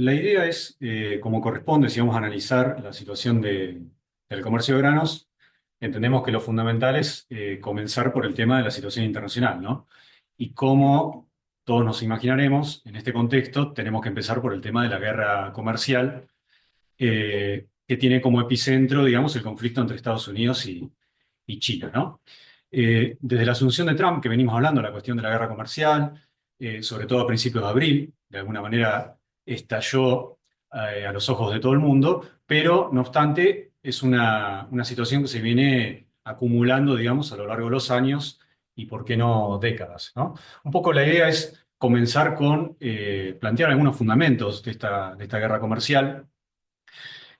La idea es, como corresponde, si vamos a analizar la situación del comercio de granos, entendemos que lo fundamental es comenzar por el tema de la situación internacional, ¿no? Y como todos nos imaginaremos, en este contexto tenemos que empezar por el tema de la guerra comercial, que tiene como epicentro, digamos, el conflicto entre Estados Unidos y China, ¿no? Desde la asunción de Trump, que venimos hablando, la cuestión de la guerra comercial, sobre todo a principios de abril, de alguna manera estalló a los ojos de todo el mundo, pero no obstante es una situación que se viene acumulando, digamos, a lo largo de los años y, por qué no, décadas, ¿no? Un poco la idea es comenzar con plantear algunos fundamentos de esta guerra comercial,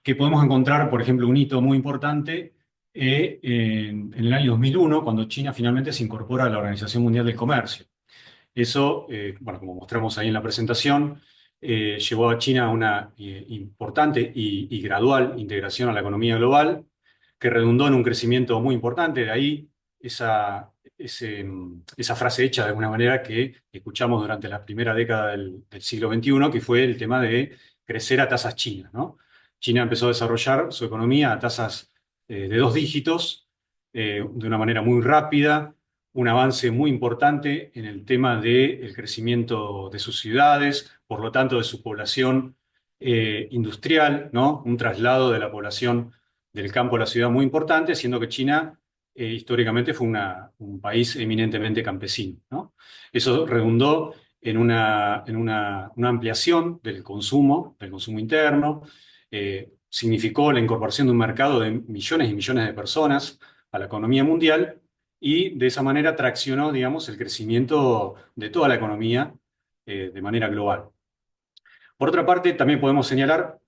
que podemos encontrar, por ejemplo, un hito muy importante en el año 2001, cuando China finalmente se incorpora a la Organización Mundial del Comercio. Eso, bueno, como mostramos ahí en la presentación, llevó a China a una importante y gradual integración a la economía global, que redundó en un crecimiento muy importante. De ahí esa frase hecha de alguna manera que escuchamos durante la primera década del siglo XXI, que fue el tema de crecer a tasas chinas, ¿no? China empezó a desarrollar su economía a tasas de dos dígitos, de una manera muy rápida, un avance muy importante en el tema del crecimiento de sus ciudades, por lo tanto de su población industrial, ¿no? Un traslado de la población del campo a la ciudad muy importante, siendo que China históricamente fue un país eminentemente campesino, ¿no? Eso redundó en una ampliación del consumo interno, significó la incorporación de un mercado de millones y millones de personas a la economía mundial y de esa manera traccionó, digamos, el crecimiento de toda la economía de manera global. Por otra parte, también podemos señalar,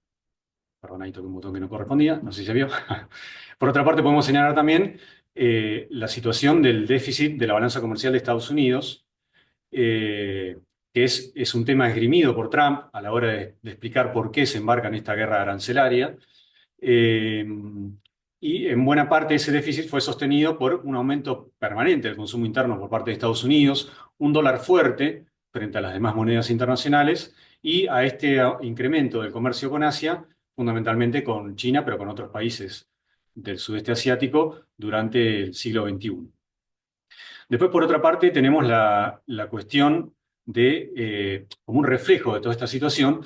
perdón, ahí toqué un botón que no correspondía, no sé si se vio. Por otra parte, podemos señalar también la situación del déficit de la balanza comercial de Estados Unidos, eh, que es un tema esgrimido por Trump a la hora de explicar por qué se embarca en esta guerra arancelaria. Eh, y en buena parte ese déficit fue sostenido por un aumento permanente del consumo interno por parte de Estados Unidos, un dólar fuerte frente a las demás monedas internacionales y a este incremento del comercio con Asia, fundamentalmente con China, pero con otros países del sudeste asiático durante el siglo XXI. Después, por otra parte, tenemos la cuestión como un reflejo de toda esta situación,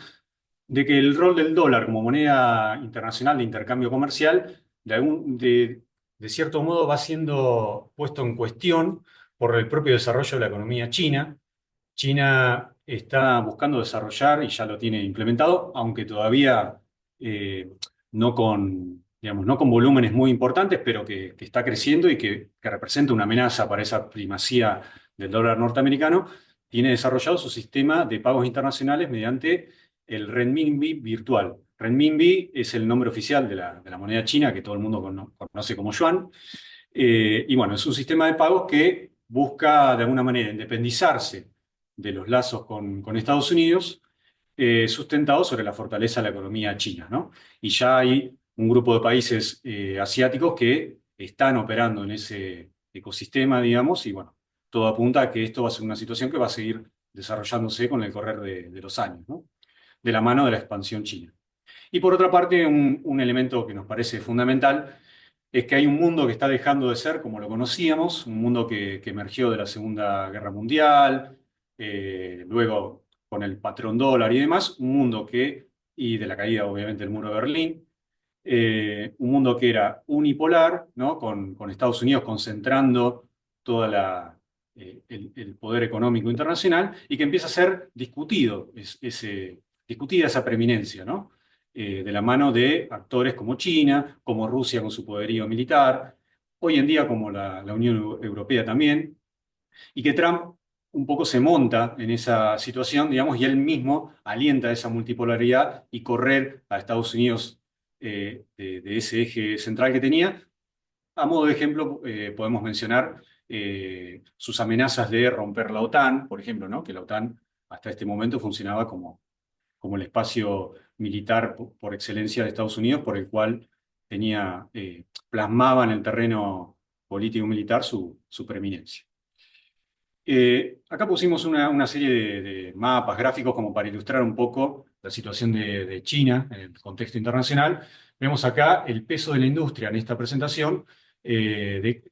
de que el rol del dólar como moneda internacional de intercambio comercial, de cierto modo, va siendo puesto en cuestión por el propio desarrollo de la economía china. China está buscando desarrollar, y ya lo tiene implementado, aunque todavía no con, digamos, no con volúmenes muy importantes, pero que está creciendo y que representa una amenaza para esa primacía del dólar norteamericano. Tiene desarrollado su sistema de pagos internacionales mediante el renminbi virtual. Renminbi es el nombre oficial de la moneda china que todo el mundo conoce como yuan. Y bueno, es un sistema de pagos que busca de alguna manera independizarse de los lazos con Estados Unidos, sustentado sobre la fortaleza de la economía china, ¿no? Y ya hay un grupo de países asiáticos que están operando en ese ecosistema, digamos, y bueno, todo apunta a que esto va a ser una situación que va a seguir desarrollándose con el correr de los años, ¿no? De la mano de la expansión china. Y por otra parte, un elemento que nos parece fundamental es que hay un mundo que está dejando de ser como lo conocíamos, un mundo que emergió de la Segunda Guerra Mundial, luego con el patrón dólar y demás, y de la caída obviamente del muro de Berlín, un mundo que era unipolar, ¿no? Con Estados Unidos concentrando toda el poder económico internacional y que empieza a ser discutida esa preeminencia, ¿no? De la mano de actores como China, como Rusia con su poderío militar, hoy en día como la Unión Europea también, y que Trump un poco se monta en esa situación, digamos, y él mismo alienta esa multipolaridad y correr a Estados Unidos de ese eje central que tenía. A modo de ejemplo, podemos mencionar sus amenazas de romper la OTAN, por ejemplo, ¿no? Que la OTAN hasta este momento funcionaba como el espacio militar por excelencia de Estados Unidos, por el cual plasmaba en el terreno político-militar su preeminencia. Acá pusimos una serie de mapas, gráficos, como para ilustrar un poco la situación de China en el contexto internacional. Vemos acá el peso de la industria en esta presentación, el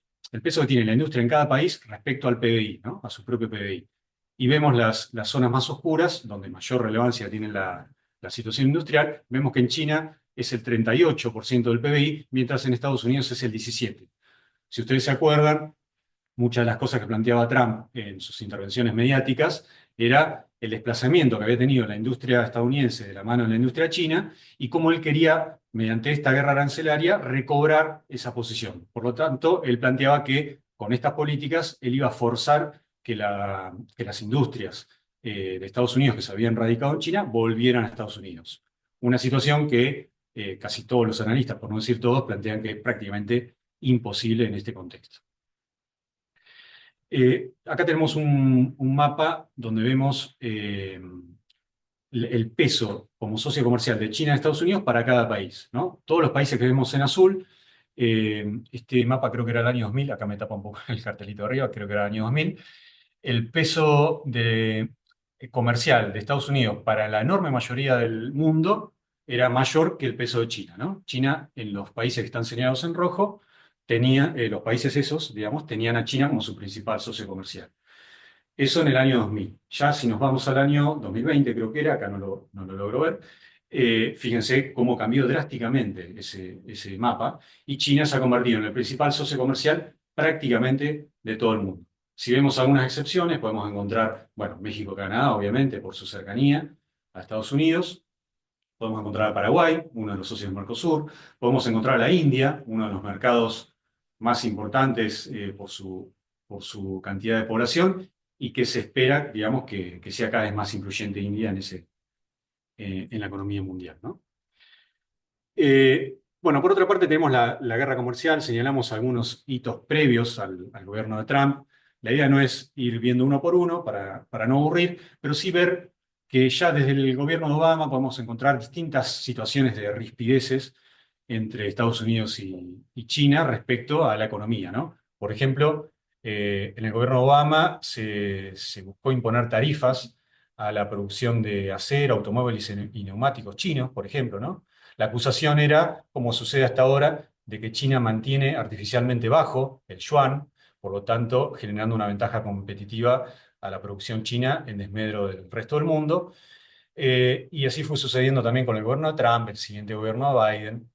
peso que tiene la industria en cada país respecto al PBI, ¿no? A su propio PBI. Y vemos las zonas más oscuras, donde mayor relevancia tiene la situación industrial. Vemos que en China es el 38% del PBI, mientras en Estados Unidos es el 17%. Si ustedes se acuerdan, muchas de las cosas que planteaba Trump en sus intervenciones mediáticas era el desplazamiento que había tenido la industria estadounidense de la mano de la industria china y cómo él quería, mediante esta guerra arancelaria, recobrar esa posición. Por lo tanto, él planteaba que con estas políticas él iba a forzar que las industrias de Estados Unidos que se habían radicado en China volvieran a Estados Unidos. Una situación que casi todos los analistas, por no decir todos, plantean que es prácticamente imposible en este contexto. Acá tenemos un mapa donde vemos el peso como socio comercial de China y Estados Unidos para cada país, ¿no? Todos los países que vemos en azul, este mapa creo que era el año 2000, acá me tapa un poco el cartelito de arriba, creo que era el año 2000, el peso comercial de Estados Unidos para la enorme mayoría del mundo era mayor que el peso de China, ¿no? China, en los países que están señalados en rojo, los países esos, digamos, tenían a China como su principal socio comercial. Eso en el año 2000. Ya si nos vamos al año 2020, creo que era, acá no lo logro ver, fíjense cómo cambió drásticamente ese mapa y China se ha convertido en el principal socio comercial prácticamente de todo el mundo. Si vemos algunas excepciones, podemos encontrar, bueno, México, Canadá, obviamente, por su cercanía a Estados Unidos. Podemos encontrar a Paraguay, uno de los socios del Mercosur. Podemos encontrar a la India, uno de los mercados más importantes por su cantidad de población y que se espera, digamos, que sea cada vez más influyente India en la economía mundial, ¿no? Bueno, por otra parte tenemos la guerra comercial, señalamos algunos hitos previos al gobierno de Trump. La idea no es ir viendo uno por uno para no aburrir, pero sí ver que ya desde el gobierno de Obama podemos encontrar distintas situaciones de rispideces entre Estados Unidos y China respecto a la economía, ¿no? Por ejemplo, en el gobierno de Obama se buscó imponer tarifas a la producción de acero, automóviles y neumáticos chinos, por ejemplo, ¿no? La acusación era, como sucede hasta ahora, de que China mantiene artificialmente bajo el yuan, por lo tanto, generando una ventaja competitiva a la producción china en desmedro del resto del mundo. Y así fue sucediendo también con el gobierno de Trump, el siguiente gobierno de Biden,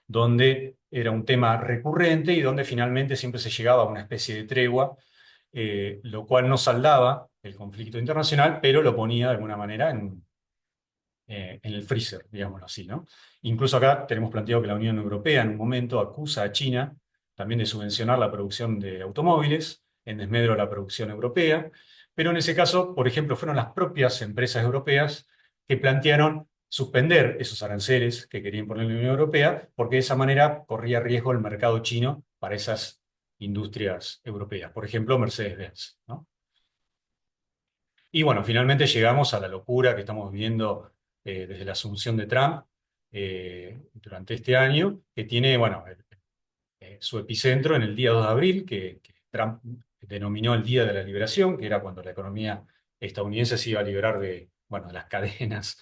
donde era un tema recurrente y donde finalmente siempre se llegaba a una especie de tregua, lo cual no saldaba el conflicto internacional, pero lo ponía de alguna manera en el freezer, digámoslo así, ¿no? Incluso acá tenemos planteado que la Unión Europea en un momento acusa a China también de subvencionar la producción de automóviles, en desmedro de la producción europea, pero en ese caso, por ejemplo, fueron las propias empresas europeas que plantearon suspender esos aranceles que quería imponer la Unión Europea, porque de esa manera corría riesgo el mercado chino para esas industrias europeas, por ejemplo, Mercedes-Benz, ¿no? Y bueno, finalmente llegamos a la locura que estamos viviendo desde la asunción de Trump durante este año, que tiene, bueno, su epicentro en el día 2 de abril, que Trump denominó el Día de la Liberación, que era cuando la economía estadounidense se iba a liberar de, bueno, de las cadenas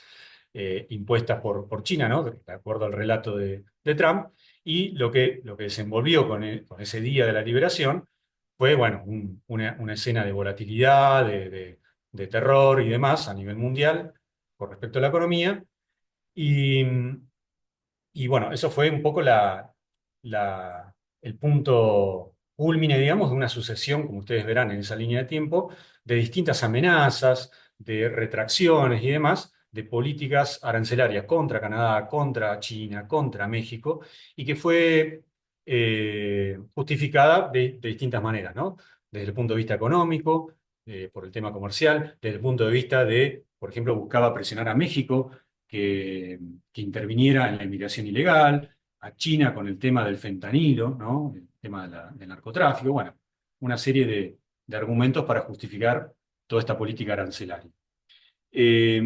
impuestas por China, ¿no? De acuerdo al relato de Trump. Y lo que desenvolvió con ese Día de la Liberación fue, bueno, una escena de volatilidad, de terror y demás a nivel mundial con respecto a la economía. Y, y bueno, eso fue un poco el punto culmine, digamos, de una sucesión, como ustedes verán en esa línea de tiempo, de distintas amenazas, de retracciones y demás, de políticas arancelarias contra Canadá, contra China, contra México, y que fue justificada de distintas maneras, ¿no? Desde el punto de vista económico, por el tema comercial, desde el punto de vista de, por ejemplo, buscaba presionar a México que interviniera en la inmigración ilegal, a China con el tema del fentanilo, ¿no? El tema del narcotráfico, bueno, una serie de argumentos para justificar toda esta política arancelaria. Eh,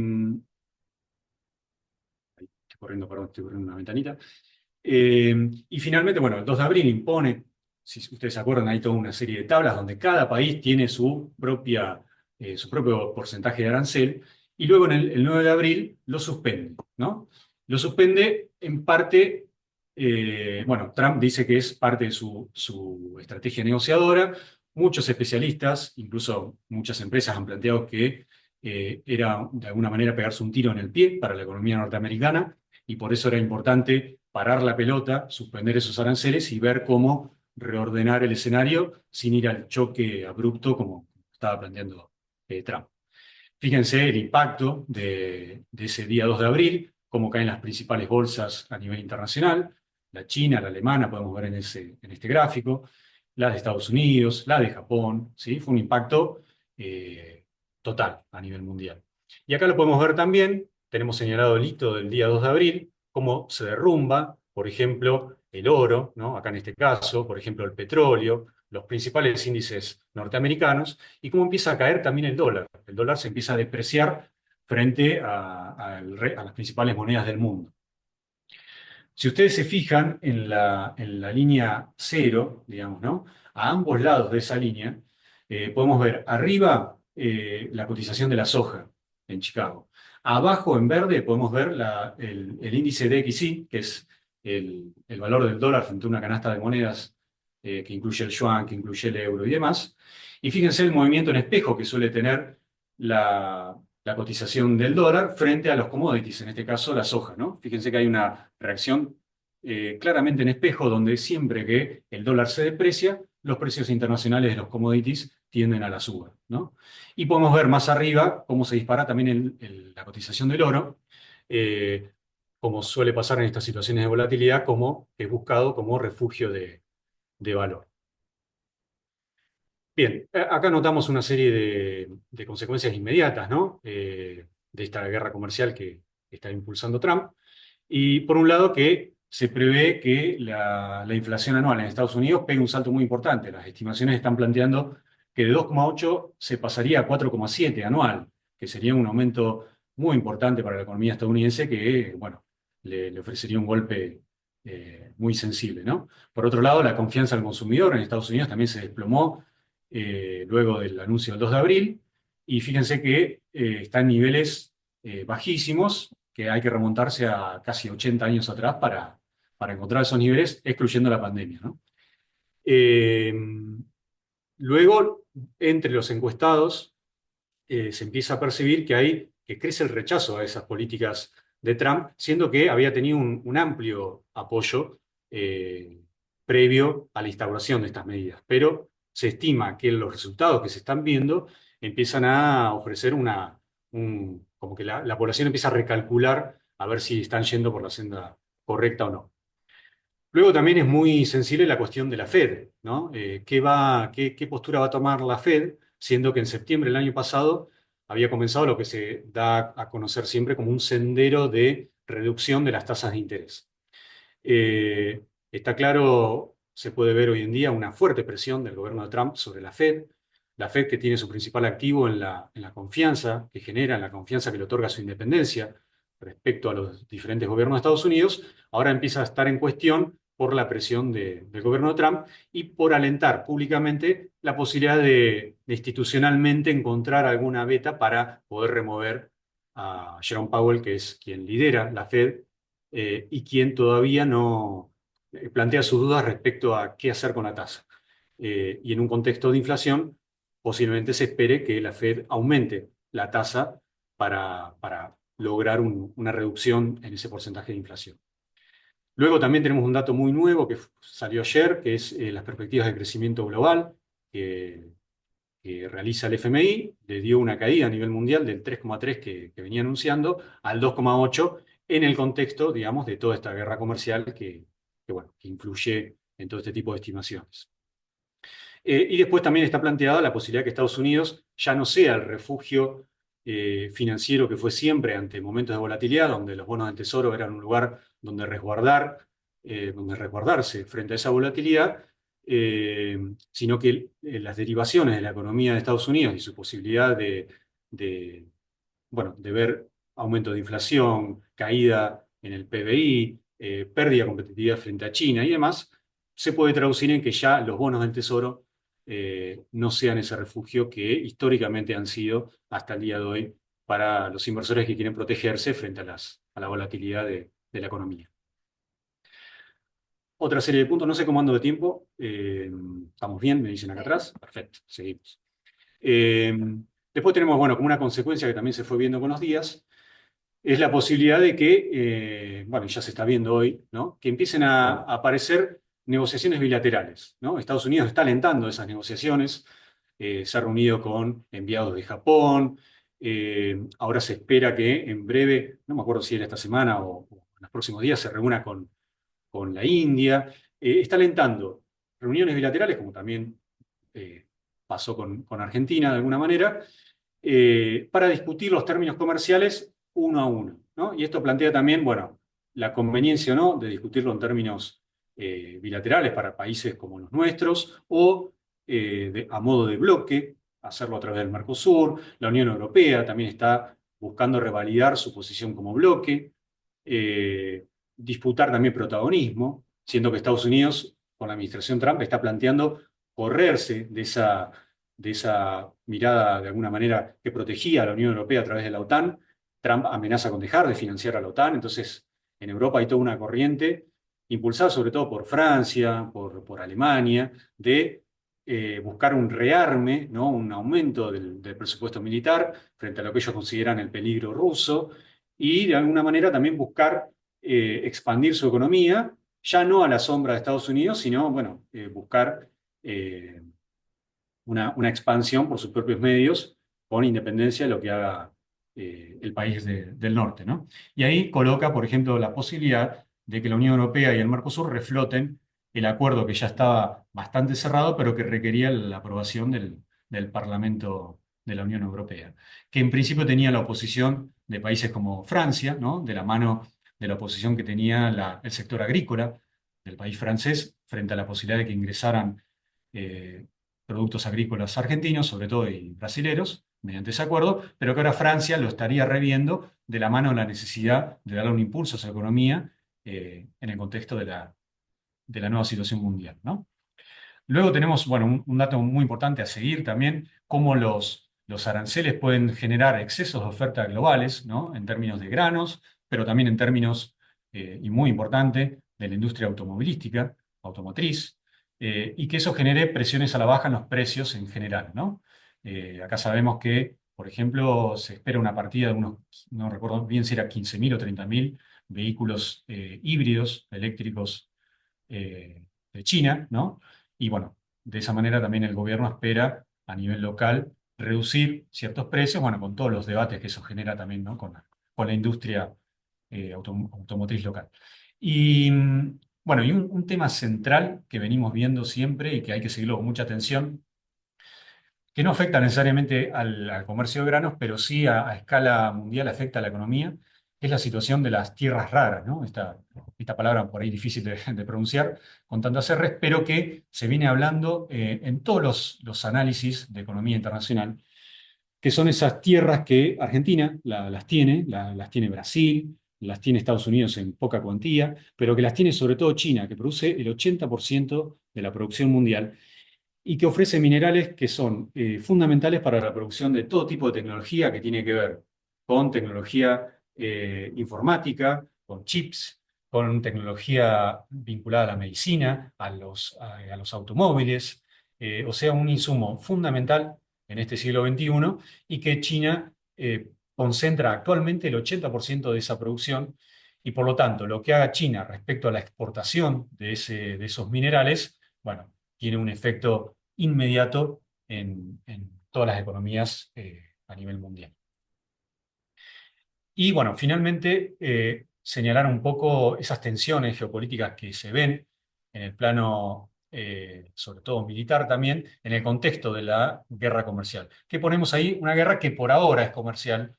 estoy corriendo una ventanita. Y finalmente, bueno, el 2 de abril impone si ustedes se acuerdan, hay toda una serie de tablas donde cada país tiene su propio porcentaje de arancel, y luego el 9 de abril lo suspende, ¿no? Lo suspende en parte, bueno, Trump dice que es parte de su estrategia negociadora. Muchos especialistas, incluso muchas empresas, han planteado que era de alguna manera pegarse un tiro en el pie para la economía norteamericana, y por eso era importante parar la pelota, suspender esos aranceles y ver cómo reordenar el escenario sin ir al choque abrupto como estaba planteando Trump. Fíjense el impacto de ese día 2 de abril, cómo caen las principales bolsas a nivel internacional, la China, la alemana, podemos ver en este gráfico, la de Estados Unidos, la de Japón, ¿sí? Fue un impacto total a nivel mundial. Y acá lo podemos ver también, tenemos señalado el hito del día 2 de abril, cómo se derrumba, por ejemplo, el oro, ¿no? Acá en este caso, por ejemplo, el petróleo, los principales índices norteamericanos, y cómo empieza a caer también el dólar. El dólar se empieza a depreciar frente a las principales monedas del mundo. Si ustedes se fijan en la línea cero, digamos, ¿no? A ambos lados de esa línea, podemos ver arriba la cotización de la soja en Chicago. Abajo en verde podemos ver el índice DXY, que es el valor del dólar frente a una canasta de monedas que incluye el yuan, que incluye el euro y demás. Y fíjense el movimiento en espejo que suele tener la cotización del dólar frente a los commodities, en este caso la soja, ¿no? Fíjense que hay una reacción claramente en espejo, donde siempre que el dólar se deprecia, los precios internacionales de los commodities tienden a la suba, ¿no? Y podemos ver más arriba cómo se dispara también la cotización del oro, eh, como suele pasar en estas situaciones de volatilidad, como es buscado como refugio de valor. Bien, acá notamos una serie de consecuencias inmediatas, ¿no? De esta guerra comercial que está impulsando Trump. Y por un lado que se prevé que la inflación anual en Estados Unidos pegue un salto muy importante. Las estimaciones están planteando que de 2,8 se pasaría a 4,7 anual, que sería un aumento muy importante para la economía estadounidense que, bueno, le ofrecería un golpe muy sensible, ¿no? Por otro lado, la confianza del consumidor en Estados Unidos también se desplomó luego del anuncio del 2 de abril, y fíjense que está en niveles bajísimos, que hay que remontarse a casi 80 años atrás para encontrar esos niveles, excluyendo la pandemia, ¿no? Eh, Luego, entre los encuestados, se empieza a percibir que crece el rechazo a esas políticas de Trump, siendo que había tenido un amplio apoyo eh, previo a la instauración de estas medidas. Pero se estima que los resultados que se están viendo empiezan a ofrecer como que la población empieza a recalcular a ver si están yendo por la senda correcta o no. Luego también es muy sensible la cuestión de la Fed, ¿no? ¿Qué postura va a tomar la Fed, siendo que en septiembre del año pasado había comenzado lo que se da a conocer siempre como un sendero de reducción de las tasas de interés? Está claro, se puede ver hoy en día una fuerte presión del gobierno de Trump sobre la Fed que tiene su principal activo en la confianza que genera, en la confianza que le otorga su independencia respecto a los diferentes gobiernos de Estados Unidos, ahora empieza a estar en cuestión por la presión del gobierno de Trump y por alentar públicamente la posibilidad de institucionalmente encontrar alguna veta para poder remover a Jerome Powell, que es quien lidera la Fed y quien todavía no plantea sus dudas respecto a qué hacer con la tasa. Y en un contexto de inflación, posiblemente se espere que la Fed aumente la tasa para lograr una reducción en ese porcentaje de inflación. Luego también tenemos un dato muy nuevo que salió ayer, que es las perspectivas de crecimiento global que realiza el FMI. Le dio una caída a nivel mundial del 3,3 que venía anunciando al 2,8 en el contexto, digamos, de toda esta guerra comercial bueno, que influye en todo este tipo de estimaciones. Y después también está planteada la posibilidad que Estados Unidos ya no sea el refugio financiero que fue siempre ante momentos de volatilidad, donde los bonos del tesoro eran un lugar donde resguardarse frente a esa volatilidad, sino que las derivaciones de la economía de Estados Unidos y su posibilidad de, bueno, de ver aumento de inflación, caída en el PBI, pérdida de competitividad frente a China y demás, se puede traducir en que ya los bonos del Tesoro no sean ese refugio que históricamente han sido hasta el día de hoy para los inversores que quieren protegerse frente a la volatilidad de la economía. Otra serie de puntos, no sé cómo ando de tiempo. ¿Estamos bien? Me dicen acá atrás. Perfecto, seguimos. Eh, Después tenemos, bueno, como una consecuencia que también se fue viendo con los días, es la posibilidad de que, bueno, ya se está viendo hoy, ¿no? Que empiecen a aparecer negociaciones bilaterales, ¿no? Estados Unidos está alentando esas negociaciones, se ha reunido con enviados de Japón, ahora se espera que en breve, no me acuerdo si era esta semana o en los próximos días, se reúna con la India. Está alentando reuniones bilaterales, como también pasó con Argentina de alguna manera, para discutir los términos comerciales uno a uno, ¿no? Y esto plantea también, bueno, la conveniencia o no de discutirlo en términos bilaterales para países como los nuestros o a modo de bloque, hacerlo a través del Mercosur. La Unión Europea también está buscando revalidar su posición como bloque, disputar también protagonismo, siendo que Estados Unidos, con la administración Trump, está planteando correrse de esa mirada de alguna manera que protegía a la Unión Europea a través de la OTAN. Trump amenaza con dejar de financiar a la OTAN, entonces en Europa hay toda una corriente, impulsada sobre todo por Francia, por Alemania, de buscar un rearme, ¿no? Un aumento del presupuesto militar frente a lo que ellos consideran el peligro ruso, y de alguna manera también buscar expandir su economía, ya no a la sombra de Estados Unidos, sino, bueno, buscar eh, una expansión por sus propios medios, con independencia de lo que haga el país del norte, ¿no? Y ahí coloca, por ejemplo, la posibilidad de que la Unión Europea y el Mercosur refloten el acuerdo que ya estaba bastante cerrado, pero que requería la aprobación del Parlamento de la Unión Europea, que en principio tenía la oposición de países como Francia, ¿no? De la mano de la oposición que tenía el sector agrícola del país francés frente a la posibilidad de que ingresaran eh, productos agrícolas argentinos, sobre todo y brasileros, mediante ese acuerdo, pero que ahora Francia lo estaría reviendo de la mano de la necesidad de darle un impulso a su economía en el contexto de la nueva situación mundial, ¿no? Luego tenemos, bueno, un dato muy importante a seguir también, cómo los aranceles pueden generar excesos de oferta globales, ¿no? En términos de granos, pero también en términos, y muy importante, de la industria automovilística, automotriz, y que eso genere presiones a la baja en los precios en general, ¿no? Acá sabemos que, por ejemplo, se espera una partida de unos, no recuerdo bien si era 15.000 o 30.000 vehículos híbridos eléctricos de China, ¿no? Y bueno, de esa manera también el gobierno espera a nivel local reducir ciertos precios, bueno, con todos los debates que eso genera también, ¿no? Con la industria automotriz local. Y bueno, y un tema central que venimos viendo siempre y que hay que seguirlo con mucha atención, que no afecta necesariamente al comercio de granos, pero sí a escala mundial afecta a la economía, es la situación de las tierras raras, ¿no? Esta palabra por ahí difícil de pronunciar con tantas R's, pero que se viene hablando en todos los análisis de economía internacional, que son esas tierras que Argentina las tiene, las tiene Brasil, las tiene Estados Unidos en poca cuantía, pero que las tiene sobre todo China, que produce el 80% de la producción mundial y que ofrece minerales que son fundamentales para la producción de todo tipo de tecnología que tiene que ver con tecnología informática, con chips, con tecnología vinculada a la medicina, a los automóviles, o sea, un insumo fundamental en este siglo XXI y que China concentra actualmente el 80% de esa producción y por lo tanto lo que haga China respecto a la exportación de esos minerales, bueno, tiene un efecto inmediato en todas las economías a nivel mundial. Y bueno, finalmente señalar un poco esas tensiones geopolíticas que se ven en el plano, sobre todo militar también, en el contexto de la guerra comercial. ¿Qué ponemos ahí? Una guerra que por ahora es comercial,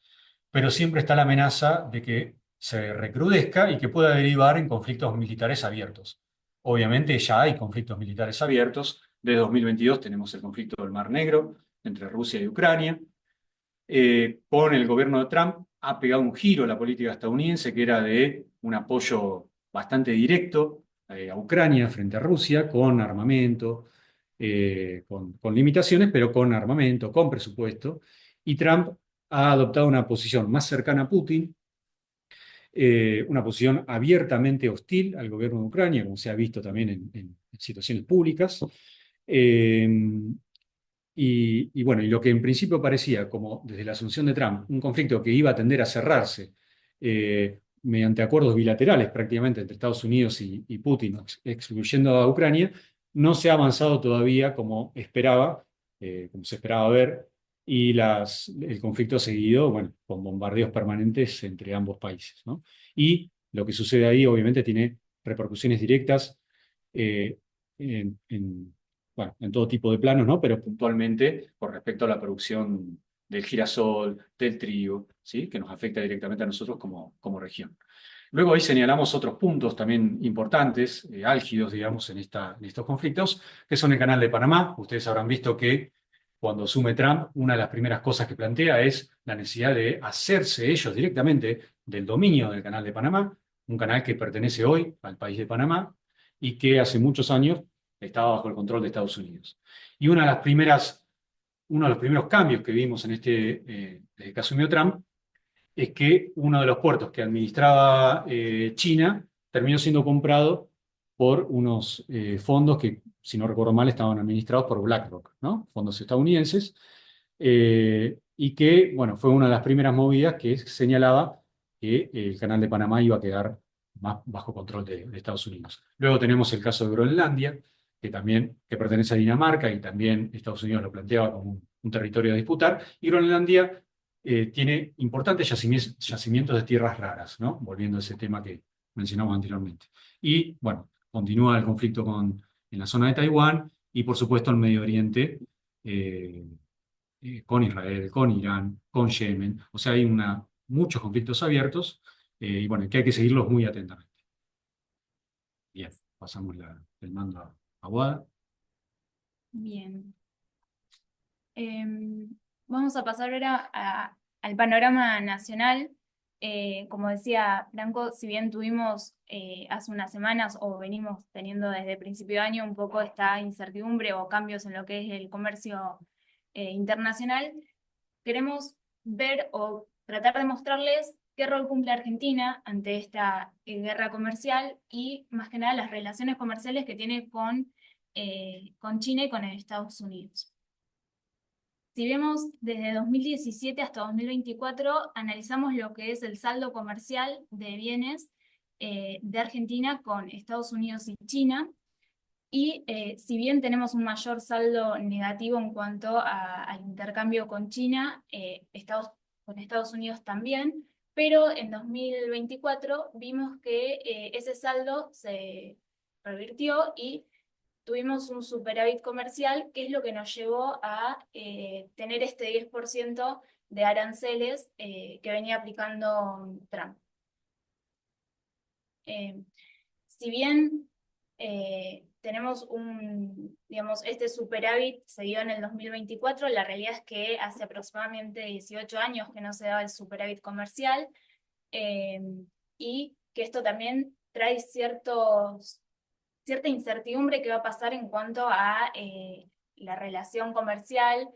pero siempre está la amenaza de que se recrudezca y que pueda derivar en conflictos militares abiertos. Obviamente ya hay conflictos militares abiertos. Desde 2022 tenemos el conflicto del Mar Negro entre Rusia y Ucrania. Con el gobierno de Trump ha pegado un giro a la política estadounidense, que era de un apoyo bastante directo a Ucrania frente a Rusia con armamento, con limitaciones, pero con armamento, con presupuesto. Y Trump ha adoptado una posición más cercana a Putin, una posición abiertamente hostil al gobierno de Ucrania, como se ha visto también en situaciones públicas. Eh, y bueno, y lo que en principio parecía, como desde la asunción de Trump, un conflicto que iba a tender a cerrarse mediante acuerdos bilaterales prácticamente entre Estados Unidos y Putin, excluyendo a Ucrania, no se ha avanzado todavía como se esperaba ver, y el conflicto ha seguido, bueno, con bombardeos permanentes entre ambos países, ¿no? Y lo que sucede ahí, obviamente, tiene repercusiones directas eh, en bueno, en todo tipo de planos, ¿no? Pero puntualmente con respecto a la producción del girasol, del trigo, ¿sí? Que nos afecta directamente a nosotros como región. Luego ahí señalamos otros puntos también importantes, álgidos, digamos, en estos conflictos, que son el Canal de Panamá. Ustedes habrán visto que cuando asume Trump, una de las primeras cosas que plantea es la necesidad de hacerse ellos directamente del dominio del Canal de Panamá, un canal que pertenece hoy al país de Panamá y que hace muchos años estaba bajo el control de Estados Unidos. Y uno de los primeros cambios que vimos desde que asumió Trump es que uno de los puertos que administraba China terminó siendo comprado por unos fondos que, si no recuerdo mal, estaban administrados por BlackRock, ¿no? Fondos estadounidenses, y que, bueno, fue una de las primeras movidas que señalaba que el Canal de Panamá iba a quedar más bajo control de Estados Unidos. Luego tenemos el caso de Groenlandia, que pertenece a Dinamarca y también Estados Unidos lo planteaba como un territorio a disputar, y Groenlandia tiene importantes yacimientos de tierras raras, ¿no? Volviendo a ese tema que mencionamos anteriormente. Y bueno, continúa el conflicto en la zona de Taiwán y por supuesto en Medio Oriente, eh, con Israel, con Irán, con Yemen. O sea, hay muchos conflictos abiertos y bueno, que hay que seguirlos muy atentamente. Bien, pasamos el mando a Wada. Bien. Vamos a pasar ahora al panorama nacional. Como decía Franco, si bien tuvimos hace unas semanas o venimos teniendo desde principio de año un poco esta incertidumbre o cambios en lo que es el comercio internacional, queremos ver o tratar de mostrarles qué rol cumple Argentina ante esta guerra comercial y más que nada las relaciones comerciales que tiene con China y con Estados Unidos. Si vemos desde 2017 hasta 2024, analizamos lo que es el saldo comercial de bienes de Argentina con Estados Unidos y China. Y si bien tenemos un mayor saldo negativo en cuanto al intercambio con China, con Estados Unidos también, pero en 2024 vimos que ese saldo se revirtió y tuvimos un superávit comercial, que es lo que nos llevó a tener este 10% de aranceles que venía aplicando Trump. Eh, si bien tenemos digamos, este superávit se dio en el 2024, la realidad es que hace aproximadamente 18 años que no se daba el superávit comercial eh, y que esto también trae cierta incertidumbre que va a pasar en cuanto a la relación comercial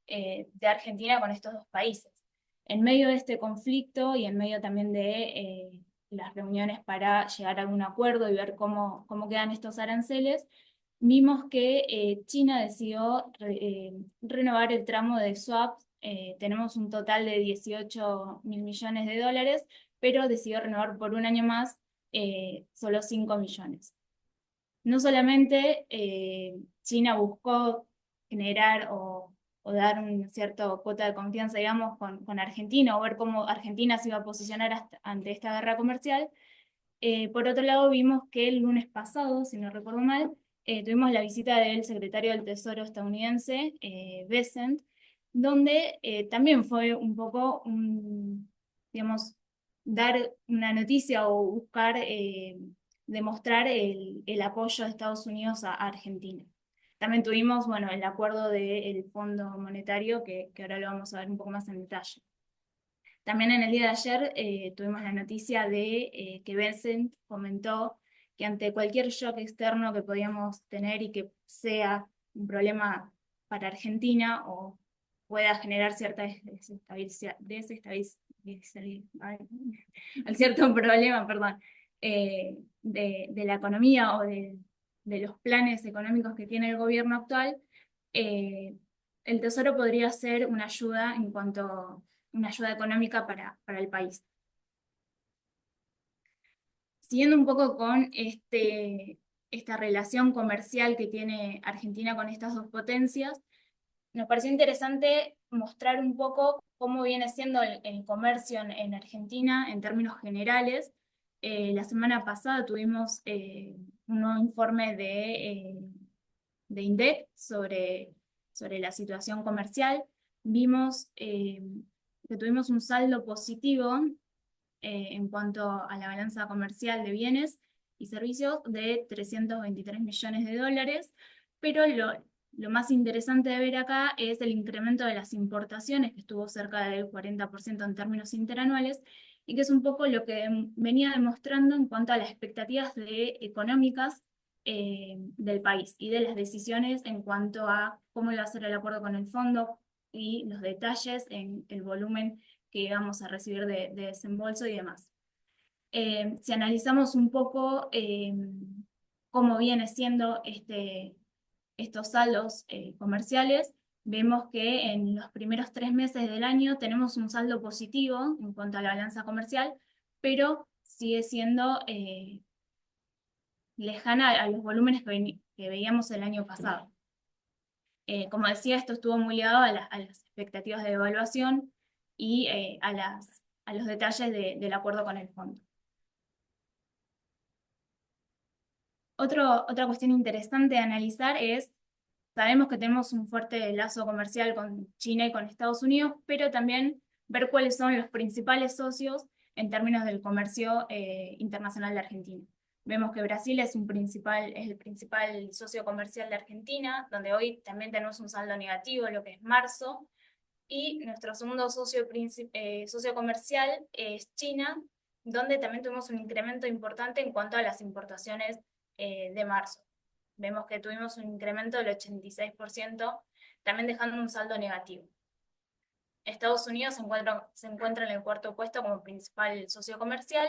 de Argentina con estos dos países. En medio de este conflicto y en medio también de las reuniones para llegar a algún acuerdo y ver cómo quedan estos aranceles, vimos que China decidió renovar el tramo de swap. Tenemos un total de 18 mil millones de dólares, pero decidió renovar por un año más solo 5 millones. No solamente China buscó generar o dar una cierta cuota de confianza, digamos, con Argentina, o ver cómo Argentina se iba a posicionar ante esta guerra comercial. Por otro lado, vimos que el lunes pasado, si no recuerdo mal, tuvimos la visita del secretario del Tesoro estadounidense, Bessent, donde también fue un poco, digamos, dar una noticia o buscar demostrar el apoyo de Estados Unidos a Argentina. También tuvimos, bueno, el acuerdo del Fondo Monetario, que ahora lo vamos a ver un poco más en detalle. También en el día de ayer tuvimos la noticia de que Bessent comentó que ante cualquier shock externo que podíamos tener y que sea un problema para Argentina o pueda generar cierta cierto problema, perdón, de la economía o de los planes económicos que tiene el gobierno actual, el Tesoro podría ser una ayuda en cuanto a una ayuda económica para el país. Siguiendo un poco con esta relación comercial que tiene Argentina con estas dos potencias, nos pareció interesante mostrar un poco cómo viene siendo el comercio en Argentina en términos generales. La semana pasada tuvimos un nuevo informe de INDEC sobre la situación comercial. Vimos que tuvimos un saldo positivo en cuanto a la balanza comercial de bienes y servicios de 323 millones de dólares, pero lo más interesante de ver acá es el incremento de las importaciones, que estuvo cerca del 40% en términos interanuales, y que es un poco lo que venía demostrando en cuanto a las expectativas económicas del país y de las decisiones en cuanto a cómo iba a ser el acuerdo con el fondo y los detalles en el volumen que vamos a recibir de desembolso y demás. Si analizamos un poco cómo viene siendo estos saldos comerciales, vemos que en los primeros 3 meses del año tenemos un saldo positivo en cuanto a la balanza comercial, pero sigue siendo lejana a los volúmenes que veíamos el año pasado. Como decía, esto estuvo muy ligado a las expectativas de devaluación y a los detalles del acuerdo con el fondo. Otra cuestión interesante de analizar es, sabemos que tenemos un fuerte lazo comercial con China y con Estados Unidos, pero también ver cuáles son los principales socios en términos del comercio internacional de Argentina. Vemos que Brasil es el principal socio comercial de Argentina, donde hoy también tenemos un saldo negativo, lo que es marzo, y nuestro segundo socio comercial es China, donde también tuvimos un incremento importante en cuanto a las importaciones de marzo. Vemos que tuvimos un incremento del 86%, también dejando un saldo negativo. Estados Unidos se encuentra en el cuarto puesto como principal socio comercial,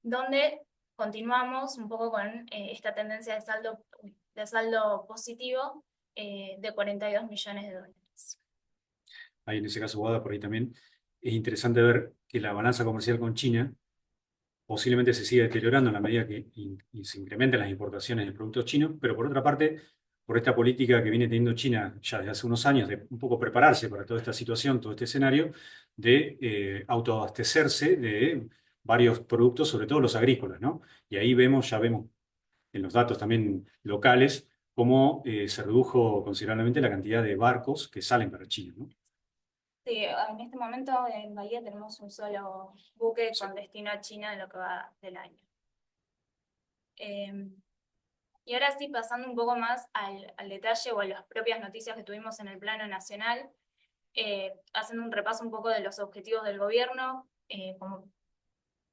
donde continuamos un poco con esta tendencia de saldo positivo de 42 millones de dólares. Ahí en ese caso, Guada, por ahí también es interesante ver que la balanza comercial con China posiblemente se siga deteriorando en la medida que se incrementen las importaciones de productos chinos, pero por otra parte, por esta política que viene teniendo China ya desde hace unos años de un poco prepararse para toda esta situación, todo este escenario, de autoabastecerse de varios productos, sobre todo los agrícolas, ¿no? Y ahí ya vemos en los datos también locales, cómo se redujo considerablemente la cantidad de barcos que salen para China, ¿no? Sí, en este momento en Bahía tenemos un solo buque con destino a China en lo que va del año. Y ahora sí, pasando un poco más al detalle o a las propias noticias que tuvimos en el plano nacional, haciendo un repaso un poco de los objetivos del gobierno, como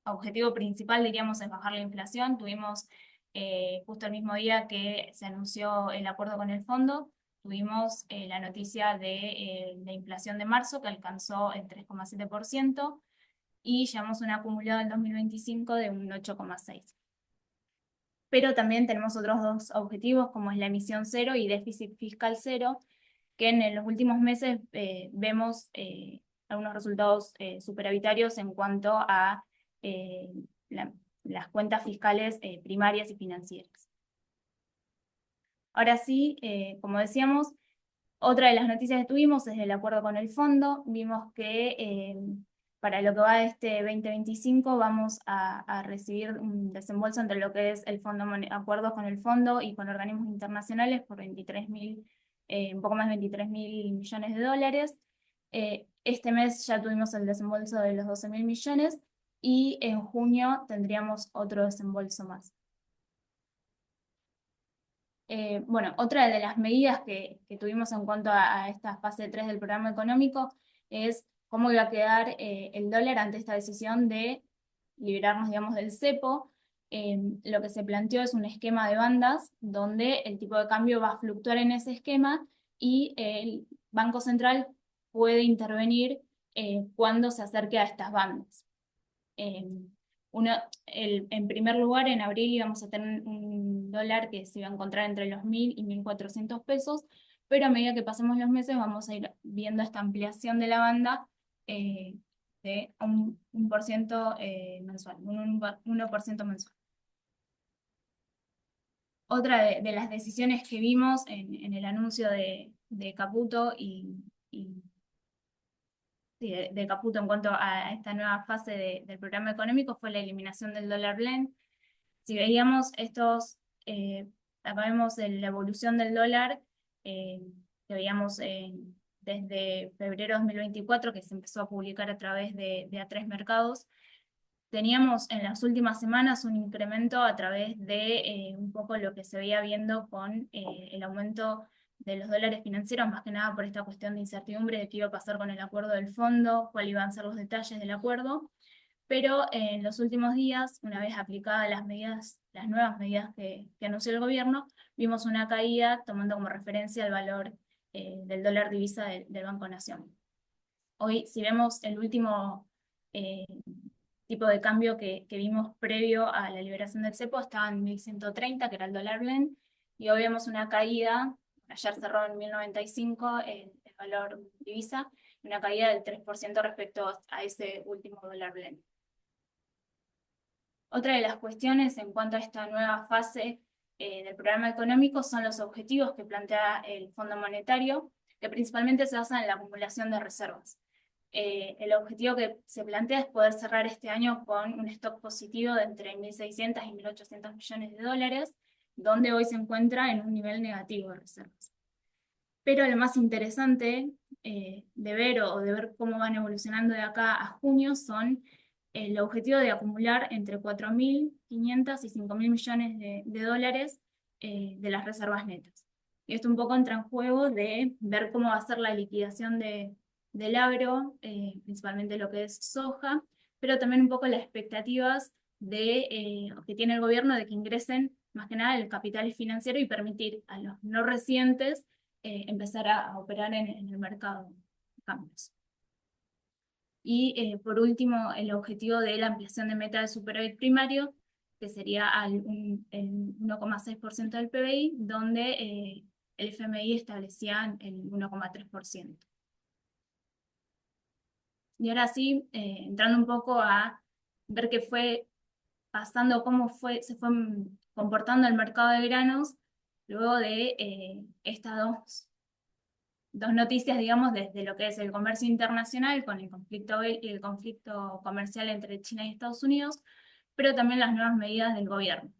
objetivo principal diríamos es bajar la inflación. Tuvimos justo el mismo día que se anunció el acuerdo con el fondo, tuvimos la noticia de la inflación de marzo que alcanzó el 3,7% y llevamos un acumulado en 2025 de un 8,6%. Pero también tenemos otros dos objetivos como es la emisión cero y déficit fiscal cero, que en los últimos meses vemos algunos resultados superavitarios en cuanto a las cuentas fiscales primarias y financieras. Ahora sí, como decíamos, otra de las noticias que tuvimos es el acuerdo con el fondo. Vimos que para lo que va de este 2025 vamos a recibir un desembolso entre lo que es el fondo, acuerdos con el fondo y con organismos internacionales por un poco más de 23.000 millones de dólares. Este mes ya tuvimos el desembolso de los 12.000 millones y en junio tendríamos otro desembolso más. Bueno, otra de las medidas que tuvimos en cuanto a esta fase 3 del programa económico es cómo iba a quedar el dólar ante esta decisión de liberarnos, digamos, del cepo. Lo que se planteó es un esquema de bandas donde el tipo de cambio va a fluctuar en ese esquema y el Banco Central puede intervenir cuando se acerque a estas bandas. Eh, uno, en primer lugar, en abril íbamos a tener un dólar que se iba a encontrar entre los 1.000 y 1.400 pesos, pero a medida que pasemos los meses vamos a ir viendo esta ampliación de la banda de un por ciento mensual, un 1% mensual. Otra de las decisiones que vimos en el anuncio de Caputo y sí, de Caputo en cuanto a esta nueva fase del programa económico fue la eliminación del dólar blend. Si veíamos acá vemos la evolución del dólar, eh, que veíamos desde febrero de 2024, que se empezó a publicar a través de A3 Mercados. Teníamos en las últimas semanas un incremento a través de un poco lo que se veía viendo con el aumento de los dólares financieros, más que nada por esta cuestión de incertidumbre de qué iba a pasar con el acuerdo del fondo, cuáles iban a ser los detalles del acuerdo. Pero en los últimos días, una vez aplicadas las nuevas medidas que anunció el gobierno, vimos una caída tomando como referencia el valor del dólar divisa del Banco Nación. Hoy, si vemos el último eh, tipo de cambio que vimos previo a la liberación del cepo, estaba en 1.130, que era el dólar blend, y hoy vemos una caída, ayer cerró en 1.095 el valor divisa, una caída del 3% respecto a ese último dólar blend. Otra de las cuestiones en cuanto a esta nueva fase del programa económico son los objetivos que plantea el Fondo Monetario, que principalmente se basan en la acumulación de reservas. El objetivo que se plantea es poder cerrar este año con un stock positivo de entre 1.600 y 1.800 millones de dólares, donde hoy se encuentra en un nivel negativo de reservas. Pero lo más interesante de ver o de ver cómo van evolucionando de acá a junio son el objetivo de acumular entre 4.500 y 5.000 millones de dólares de las reservas netas. Y esto un poco entra en juego de ver cómo va a ser la liquidación del agro, principalmente lo que es soja, pero también un poco las expectativas que tiene el gobierno de que ingresen más que nada el capital financiero y permitir a los no residentes empezar a operar en el mercado de cambios. Y por último, el objetivo de la ampliación de meta de superávit primario, que sería el 1,6% del PBI, donde el FMI establecía el 1,3%. Y ahora sí, entrando un poco a ver qué fue pasando, cómo se fue comportando el mercado de granos, luego de estas dos noticias, digamos, desde lo que es el comercio internacional con el conflicto comercial entre China y Estados Unidos, pero también las nuevas medidas del gobierno.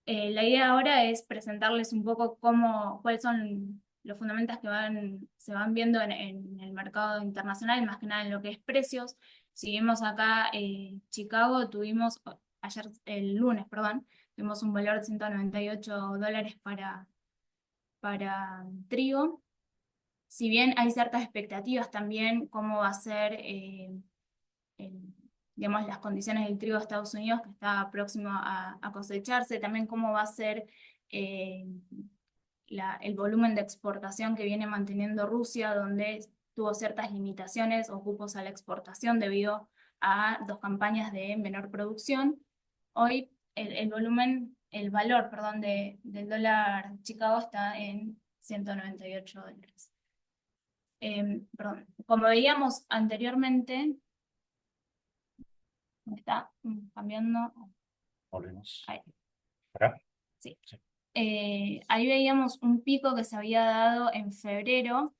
La idea ahora es presentarles un poco cuáles son los fundamentos que se van viendo en el mercado internacional, más que nada en lo que es precios. Si vemos acá Chicago, el lunes, perdón, tuvimos un valor de $198 para trigo. Si bien hay ciertas expectativas también, cómo va a ser, digamos, las condiciones del trigo de Estados Unidos, que está próximo a cosecharse, también cómo va a ser eh, el volumen de exportación que viene manteniendo Rusia, donde tuvo ciertas limitaciones o cupos a la exportación debido a dos campañas de menor producción. Hoy el valor, perdón, del dólar Chicago está en $198. Perdón, como veíamos anteriormente, está cambiando. Volvemos. Ahí, ¿Acá? sí. Sí. Ahí veíamos un pico que se había dado en febrero,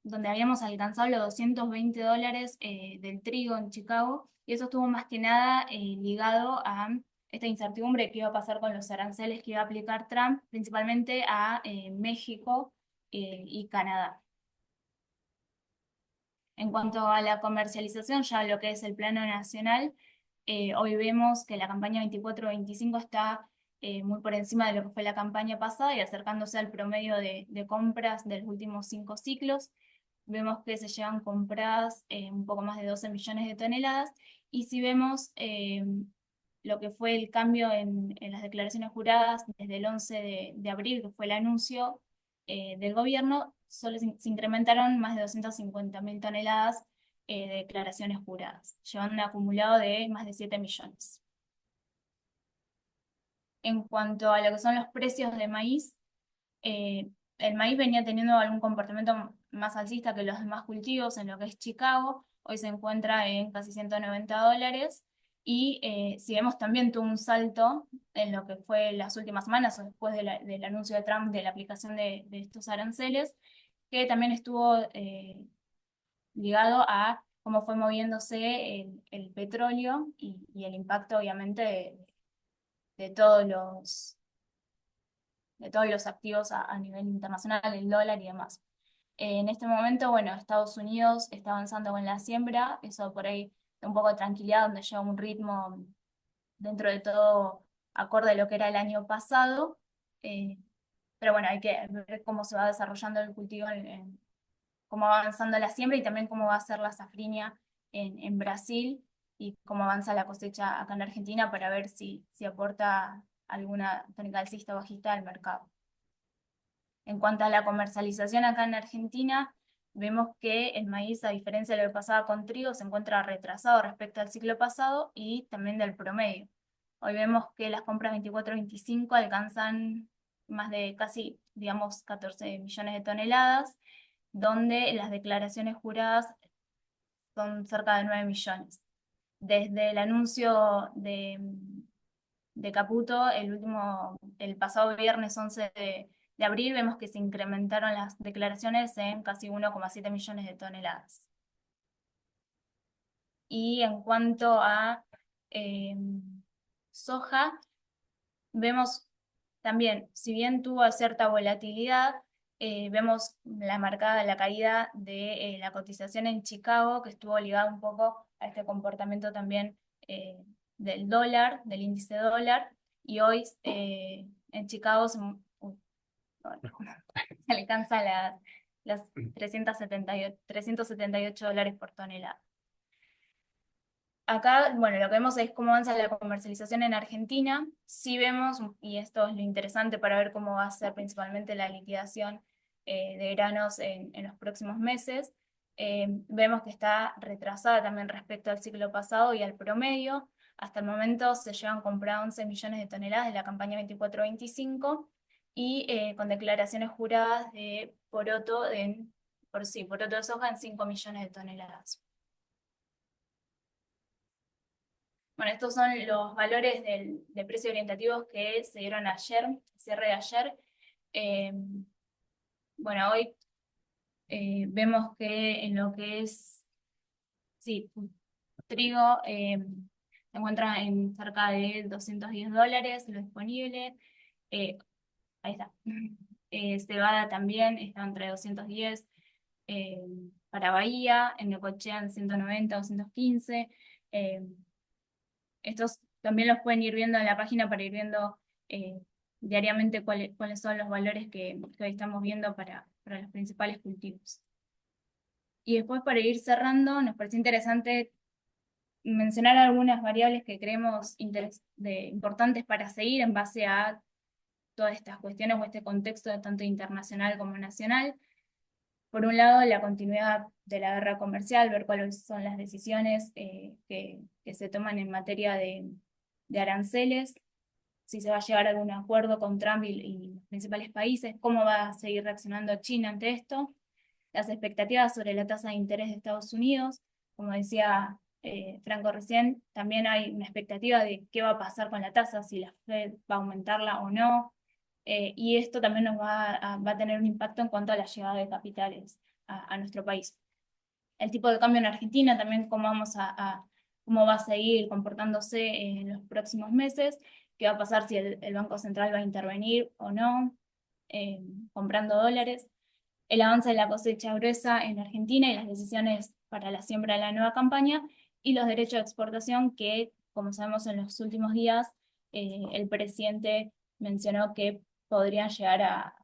donde habíamos alcanzado los $220 del trigo en Chicago, y eso estuvo más que nada ligado a esta incertidumbre que iba a pasar con los aranceles que iba a aplicar Trump, principalmente a México y Canadá. En cuanto a la comercialización, ya lo que es el plano nacional, hoy vemos que la campaña 24-25 está muy por encima de lo que fue la campaña pasada y acercándose al promedio de compras de los últimos 5 ciclos. Vemos que se llevan compradas un poco más de 12 millones de toneladas, y si vemos lo que fue el cambio en las declaraciones juradas desde el 11 de abril, que fue el anuncio del gobierno, solo se incrementaron más de 250.000 toneladas de declaraciones juradas, llevando un acumulado de más de 7 millones. En cuanto a lo que son los precios de maíz, el maíz venía teniendo algún comportamiento más alcista que los demás cultivos en lo que es Chicago. Hoy se encuentra en casi $190. Y si vemos, también tuvo un salto en lo que fue las últimas semanas, o después del anuncio de Trump de la aplicación de estos aranceles, que también estuvo ligado a cómo fue moviéndose el petróleo y el impacto, obviamente, de todos los activos a nivel internacional, el dólar y demás. En este momento, bueno, Estados Unidos está avanzando con la siembra, eso por ahí da un poco de tranquilidad, donde lleva un ritmo dentro de todo acorde a lo que era el año pasado. Pero bueno, hay que ver cómo se va desarrollando el cultivo, cómo va avanzando la siembra y también cómo va a ser la safrinha en Brasil y cómo avanza la cosecha acá en Argentina, para ver si aporta alguna tónica alcista o bajista al mercado. En cuanto a la comercialización acá en Argentina, vemos que el maíz, a diferencia de lo que pasaba con trigo, se encuentra retrasado respecto al ciclo pasado y también del promedio. Hoy vemos que las compras 24-25 alcanzan más de casi, digamos, 14 millones de toneladas, donde las declaraciones juradas son cerca de 9 millones. Desde el anuncio de Caputo, el pasado viernes 11 de abril, vemos que se incrementaron las declaraciones en casi 1,7 millones de toneladas. Y en cuanto a eh, soja, vemos también, si bien tuvo cierta volatilidad, vemos la caída de la cotización en Chicago, que estuvo ligada un poco a este comportamiento también del dólar, del índice dólar, y hoy en Chicago uy, se alcanza las 378 dólares por tonelada. Acá, bueno, lo que vemos es cómo avanza la comercialización en Argentina. Sí vemos, y esto es lo interesante para ver cómo va a ser principalmente la liquidación de granos en los próximos meses. Vemos que está retrasada también respecto al ciclo pasado y al promedio. Hasta el momento se llevan compradas 11 millones de toneladas de la campaña 24-25 y con declaraciones juradas de poroto poroto de soja en 5 millones de toneladas. Bueno, estos son los valores de precio orientativos que se dieron ayer, cierre de ayer. Eh, bueno, hoy vemos que en lo que es, sí, trigo se encuentra en cerca de $210 lo disponible. Eh, Ahí está. Cebada también está entre 210 eh, para Bahía, en Necochea en 190, 215. Estos también los pueden ir viendo en la página para ir viendo diariamente cuáles son los valores que hoy estamos viendo para los principales cultivos. Y después, para ir cerrando, nos parece interesante mencionar algunas variables que creemos importantes para seguir en base a todas estas cuestiones o este contexto tanto internacional como nacional. Por un lado, la continuidad de la guerra comercial, ver cuáles son las decisiones que se toman en materia de aranceles, si se va a llegar a algún acuerdo con Trump y los principales países, cómo va a seguir reaccionando China ante esto, las expectativas sobre la tasa de interés de Estados Unidos. Como decía Franco recién, también hay una expectativa de qué va a pasar con la tasa, si la Fed va a aumentarla o no. Y esto también nos va a tener un impacto en cuanto a la llegada de capitales a nuestro país. El tipo de cambio en Argentina, también cómo va a seguir comportándose en los próximos meses, qué va a pasar si el Banco Central va a intervenir o no, comprando dólares, el avance de la cosecha gruesa en Argentina y las decisiones para la siembra de la nueva campaña, y los derechos de exportación que, como sabemos, en los últimos días el presidente mencionó que podrían llegar a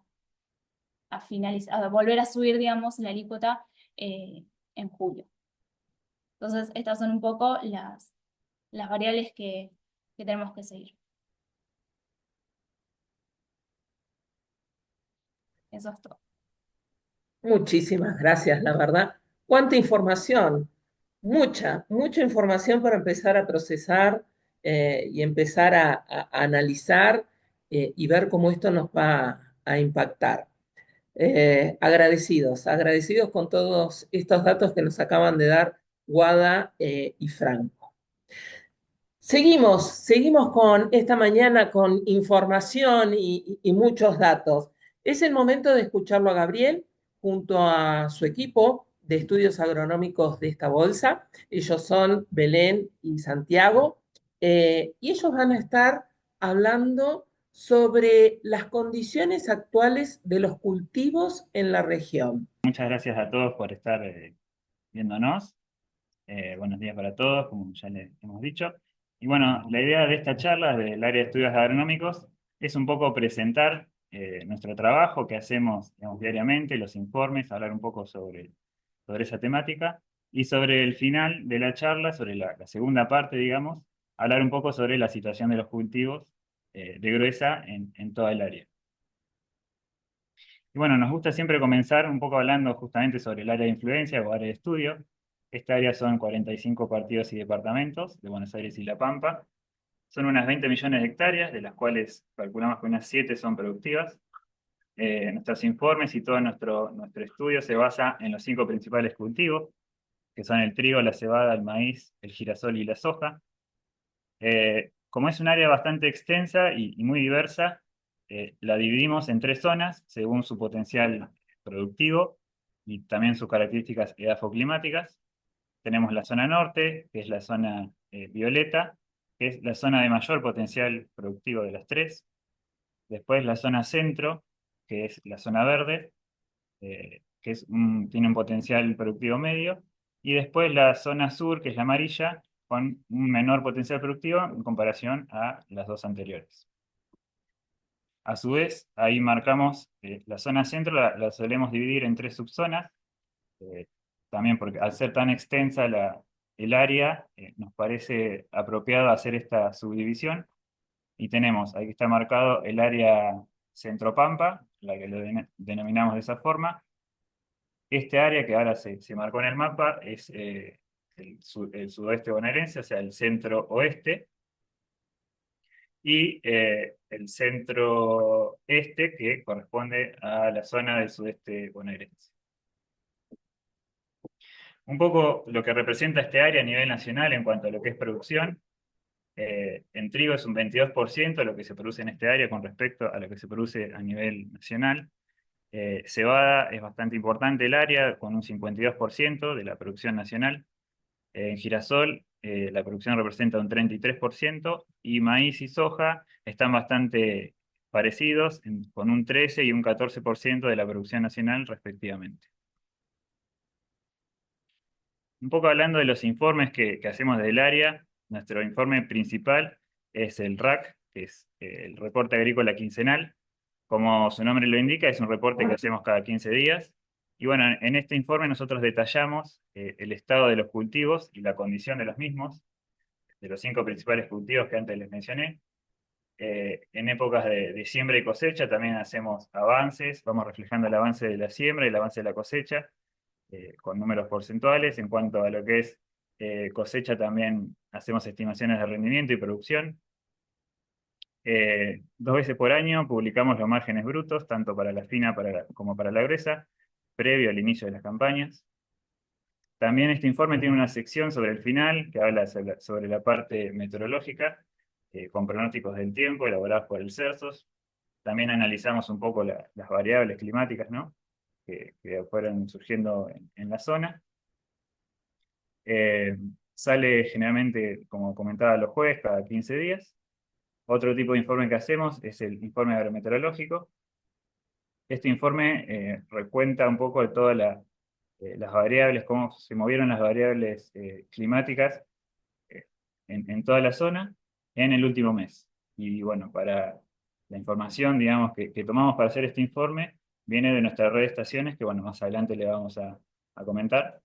finalizar, a volver a subir, digamos, la alícuota en julio. Entonces, estas son un poco las variables que que tenemos que seguir. Eso es todo. Muchísimas gracias, la verdad. ¿Cuánta información? Mucha información para empezar a procesar y empezar a analizar y ver cómo esto nos va a impactar. Agradecidos con todos estos datos que nos acaban de dar Guada y Franco. Seguimos con esta mañana con información y muchos datos. Es el momento de escucharlo a Gabriel junto a su equipo de estudios agronómicos de esta bolsa. Ellos son Belén y Santiago, y ellos van a estar hablando sobre las condiciones actuales de los cultivos en la región. Muchas gracias a todos por estar viéndonos. Buenos días para todos, como ya les hemos dicho. Y bueno, la idea de esta charla del área de estudios agronómicos es un poco presentar nuestro trabajo que hacemos, digamos, diariamente, los informes, hablar un poco sobre esa temática y sobre el final de la charla, sobre la segunda parte, digamos, hablar un poco sobre la situación de los cultivos de Gruesa en toda el área. Y bueno, nos gusta siempre comenzar un poco hablando justamente sobre el área de influencia o área de estudio. Esta área son 45 partidos y departamentos de Buenos Aires y La Pampa. Son unas 20 millones de hectáreas, de las cuales calculamos que unas 7 son productivas. Nuestros informes y todo nuestro estudio se basa en los 5 principales cultivos, que son el trigo, la cebada, el maíz, el girasol y la soja. Como es un área bastante extensa y muy diversa, la dividimos en 3 zonas según su potencial productivo y también sus características edafoclimáticas. Tenemos la zona norte, que es la zona violeta, que es la zona de mayor potencial productivo de las 3. Después la zona centro, que es la zona verde, que tiene un potencial productivo medio. Y después la zona sur, que es la amarilla, con un menor potencial productivo en comparación a las 2 anteriores. A su vez, ahí marcamos la zona centro, la solemos dividir en 3 subzonas, también porque al ser tan extensa el área, nos parece apropiado hacer esta subdivisión. Y tenemos, ahí está marcado el área Centropampa, la que lo denominamos de esa forma. Este área que ahora se marcó en el mapa es el sudoeste bonaerense, o sea, el centro oeste, y el centro este, que corresponde a la zona del sudeste bonaerense. Un poco lo que representa este área a nivel nacional en cuanto a lo que es producción. En trigo es un 22% lo que se produce en este área con respecto a lo que se produce a nivel nacional. Cebada es bastante importante el área, con un 52% de la producción nacional. En girasol, la producción representa un 33%, y maíz y soja están bastante parecidos, con un 13 y un 14% de la producción nacional respectivamente. Un poco hablando de los informes que hacemos del área, nuestro informe principal es el RAC, que es el reporte agrícola quincenal. Como su nombre lo indica, es un reporte que hacemos cada 15 días. Y bueno, en este informe nosotros detallamos el estado de los cultivos y la condición de los mismos, de los 5 principales cultivos que antes les mencioné. En épocas de siembra y cosecha también hacemos avances, vamos reflejando el avance de la siembra y el avance de la cosecha, con números porcentuales. En cuanto a lo que es cosecha, también hacemos estimaciones de rendimiento y producción. 2 veces por año publicamos los márgenes brutos, tanto para la fina como para la gruesa, previo al inicio de las campañas. También este informe tiene una sección sobre el final, que habla sobre la parte meteorológica, con pronósticos del tiempo elaborados por el CERSOS. También analizamos un poco las variables climáticas, ¿no?, que fueron surgiendo en la zona. Sale generalmente, como comentaba, los jueves, cada 15 días. Otro tipo de informe que hacemos es el informe agrometeorológico. Este informe recuenta un poco de todas las variables, cómo se movieron las variables climáticas en toda la zona en el último mes. Y bueno, para la información, digamos, que tomamos para hacer este informe, viene de nuestra red de estaciones, que bueno, más adelante le vamos a comentar.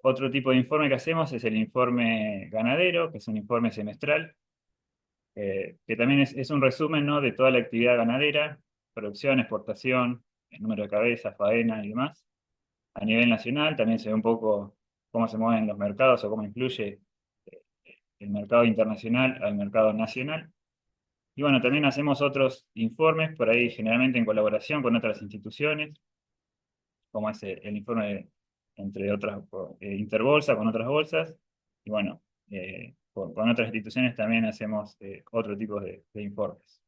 Otro tipo de informe que hacemos es el informe ganadero, que es un informe semestral, que también es un resumen, ¿no?, de toda la actividad ganadera, producción, exportación, el número de cabezas, faena y demás. A nivel nacional también se ve un poco cómo se mueven los mercados o cómo influye eh, el mercado internacional al mercado nacional. Y bueno, también hacemos otros informes, por ahí generalmente en colaboración con otras instituciones, como es el informe entre otras, interbolsa con otras bolsas. Y bueno, con otras instituciones también hacemos otro tipo de informes.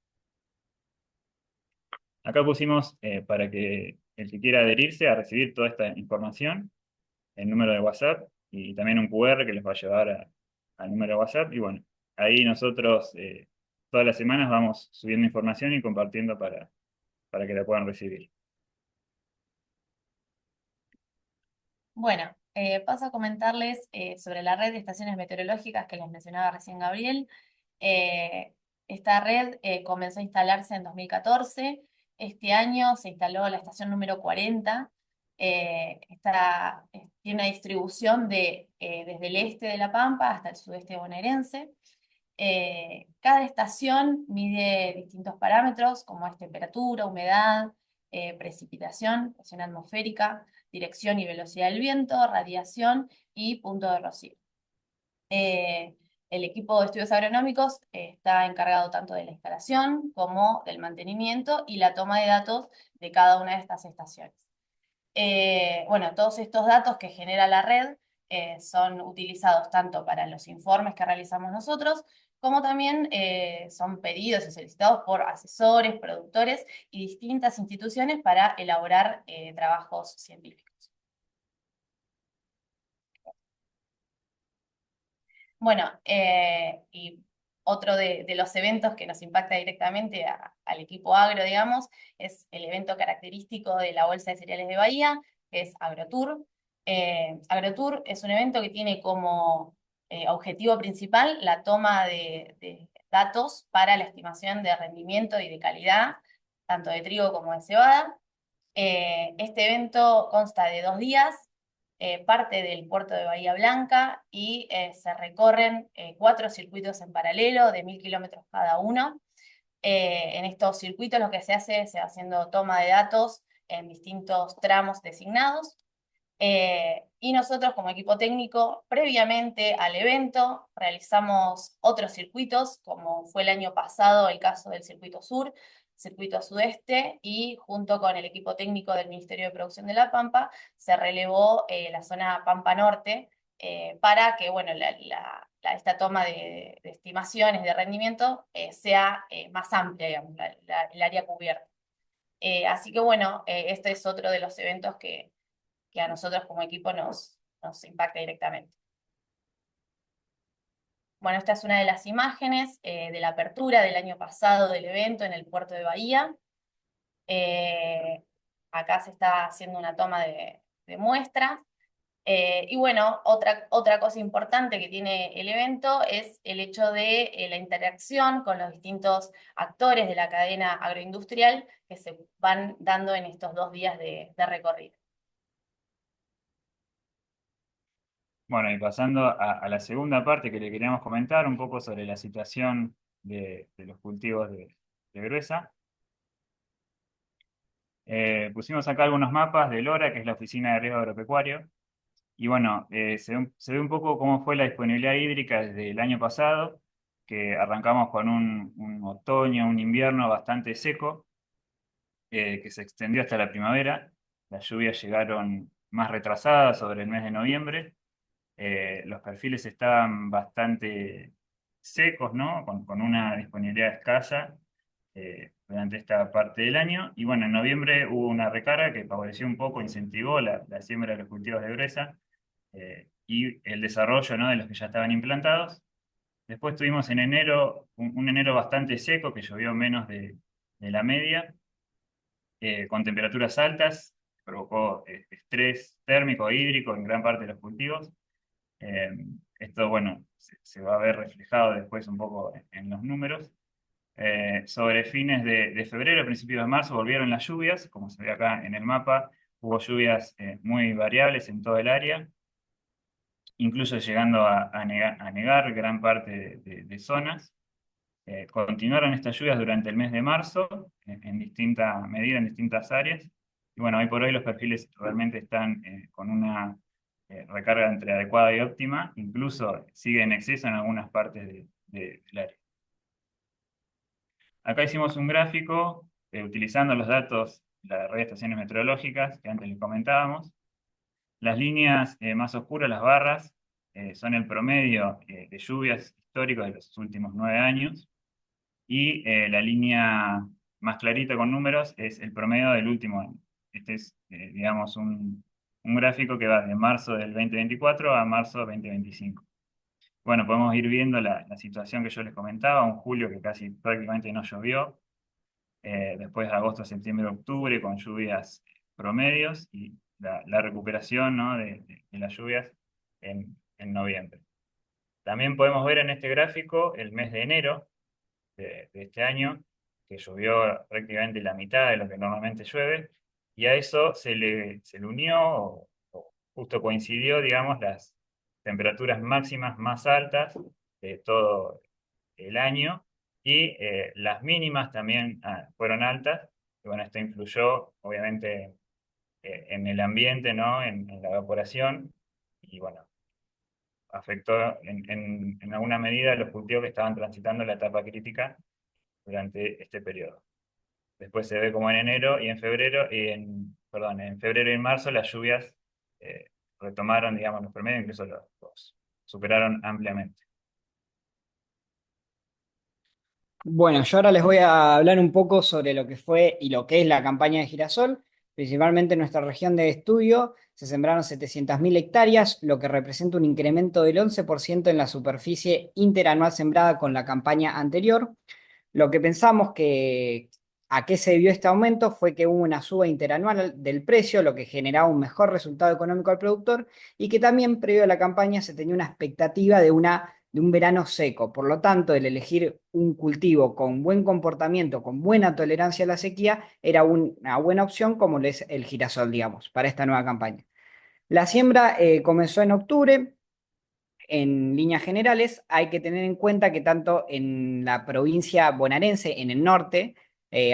Acá pusimos para que el que quiera adherirse a recibir toda esta información, el número de WhatsApp y también un QR que les va a llevar al número de WhatsApp. Y bueno, ahí nosotros todas las semanas vamos subiendo información y compartiendo para que la puedan recibir. Bueno, paso a comentarles sobre la red de estaciones meteorológicas que les mencionaba recién Gabriel. Esta red comenzó a instalarse en 2014. Este año se instaló la estación número 40. Tiene una distribución desde el este de La Pampa hasta el sudeste bonaerense. Cada estación mide distintos parámetros como es temperatura, humedad, precipitación, presión atmosférica, dirección y velocidad del viento, radiación y punto de rocío. El equipo de estudios agronómicos está encargado tanto de la instalación como del mantenimiento y la toma de datos de cada una de estas estaciones. Bueno, todos estos datos que genera la red son utilizados tanto para los informes que realizamos nosotros, como también son pedidos y solicitados por asesores, productores y distintas instituciones para elaborar trabajos científicos. Bueno, y otro de los eventos que nos impacta directamente al equipo agro, digamos, es el evento característico de la Bolsa de Cereales de Bahía, que es AgroTour. AgroTour es un evento que tiene como objetivo principal la toma de datos para la estimación de rendimiento y de calidad, tanto de trigo como de cebada. Este evento consta de 2 días, parte del puerto de Bahía Blanca y se recorren 4 circuitos en paralelo de 1000 kilómetros cada uno. En estos circuitos lo que se va haciendo toma de datos en distintos tramos designados. Y nosotros como equipo técnico, previamente al evento, realizamos otros circuitos, como fue el año pasado el caso del Circuito Sur, Circuito Sudeste, y junto con el equipo técnico del Ministerio de Producción de La Pampa, se relevó la zona Pampa Norte, para que bueno, esta toma de estimaciones de rendimiento sea más amplia, digamos, el área cubierta. Así que bueno, este es otro de los eventos que a nosotros como equipo nos impacta directamente. Bueno, esta es una de las imágenes de la apertura del año pasado del evento en el puerto de Bahía. Acá se está haciendo una toma de muestras. Y bueno, otra cosa importante que tiene el evento es el hecho de la interacción con los distintos actores de la cadena agroindustrial que se van dando en estos 2 días de recorrido. Bueno, y pasando a la segunda parte que le queríamos comentar, un poco sobre la situación de los cultivos de gruesa. Pusimos acá algunos mapas de LORA, que es la Oficina de Riesgo Agropecuario, y bueno, se ve un poco cómo fue la disponibilidad hídrica desde el año pasado, que arrancamos con un otoño, un invierno bastante seco, que se extendió hasta la primavera. Las lluvias llegaron más retrasadas sobre el mes de noviembre. Los perfiles estaban bastante secos, ¿no? Con una disponibilidad escasa durante esta parte del año. Y bueno, en noviembre hubo una recarga que favoreció un poco, incentivó la siembra de los cultivos de gruesa y el desarrollo, ¿no?, de los que ya estaban implantados. Después tuvimos en enero un enero bastante seco, que llovió menos de la media, con temperaturas altas, provocó estrés térmico e hídrico en gran parte de los cultivos. Esto, bueno, se va a ver reflejado después un poco en los números. Sobre fines de febrero, principios de marzo, volvieron las lluvias, como se ve acá en el mapa, hubo lluvias muy variables en todo el área, incluso llegando a negar gran parte de zonas. Continuaron estas lluvias durante el mes de marzo, en distinta medida, en distintas áreas. Y bueno, hoy por hoy los perfiles realmente están con una recarga entre adecuada y óptima, incluso sigue en exceso en algunas partes del área. Acá hicimos un gráfico utilizando los datos de la red de estaciones meteorológicas que antes les comentábamos. Las líneas más oscuras, las barras, son el promedio de lluvias históricos de los últimos 9 años. Y la línea más clarita con números es el promedio del último año. Este es, digamos, un gráfico que va de marzo del 2024 a marzo del 2025. Bueno, podemos ir viendo la situación que yo les comentaba, un julio que casi prácticamente no llovió, después de agosto, septiembre, octubre, con lluvias promedios, y la recuperación, ¿no?, de las lluvias en noviembre. También podemos ver en este gráfico el mes de enero de este año, que llovió prácticamente la mitad de lo que normalmente llueve, y a eso se le unió, o justo coincidió, digamos, las temperaturas máximas más altas de todo el año, y las mínimas también fueron altas, y bueno, esto influyó, obviamente, en el ambiente, ¿no?, en la evaporación, y bueno, afectó en alguna medida a los cultivos que estaban transitando la etapa crítica durante este periodo. Después se ve como en enero y en febrero, perdón, en febrero y en marzo las lluvias retomaron, digamos, los promedios, incluso los superaron ampliamente. Bueno, yo ahora les voy a hablar un poco sobre lo que fue y lo que es la campaña de girasol. Principalmente en nuestra región de estudio se sembraron 700.000 hectáreas, lo que representa un incremento del 11% en la superficie interanual sembrada con la campaña anterior. Lo que pensamos que a qué se debió este aumento fue que hubo una suba interanual del precio, lo que generaba un mejor resultado económico al productor, y que también previo a la campaña se tenía una expectativa de un verano seco. Por lo tanto, el elegir un cultivo con buen comportamiento, con buena tolerancia a la sequía, era una buena opción, como lo es el girasol, digamos, para esta nueva campaña. La siembra comenzó en octubre. En líneas generales, hay que tener en cuenta que tanto en la provincia bonaerense, en el norte,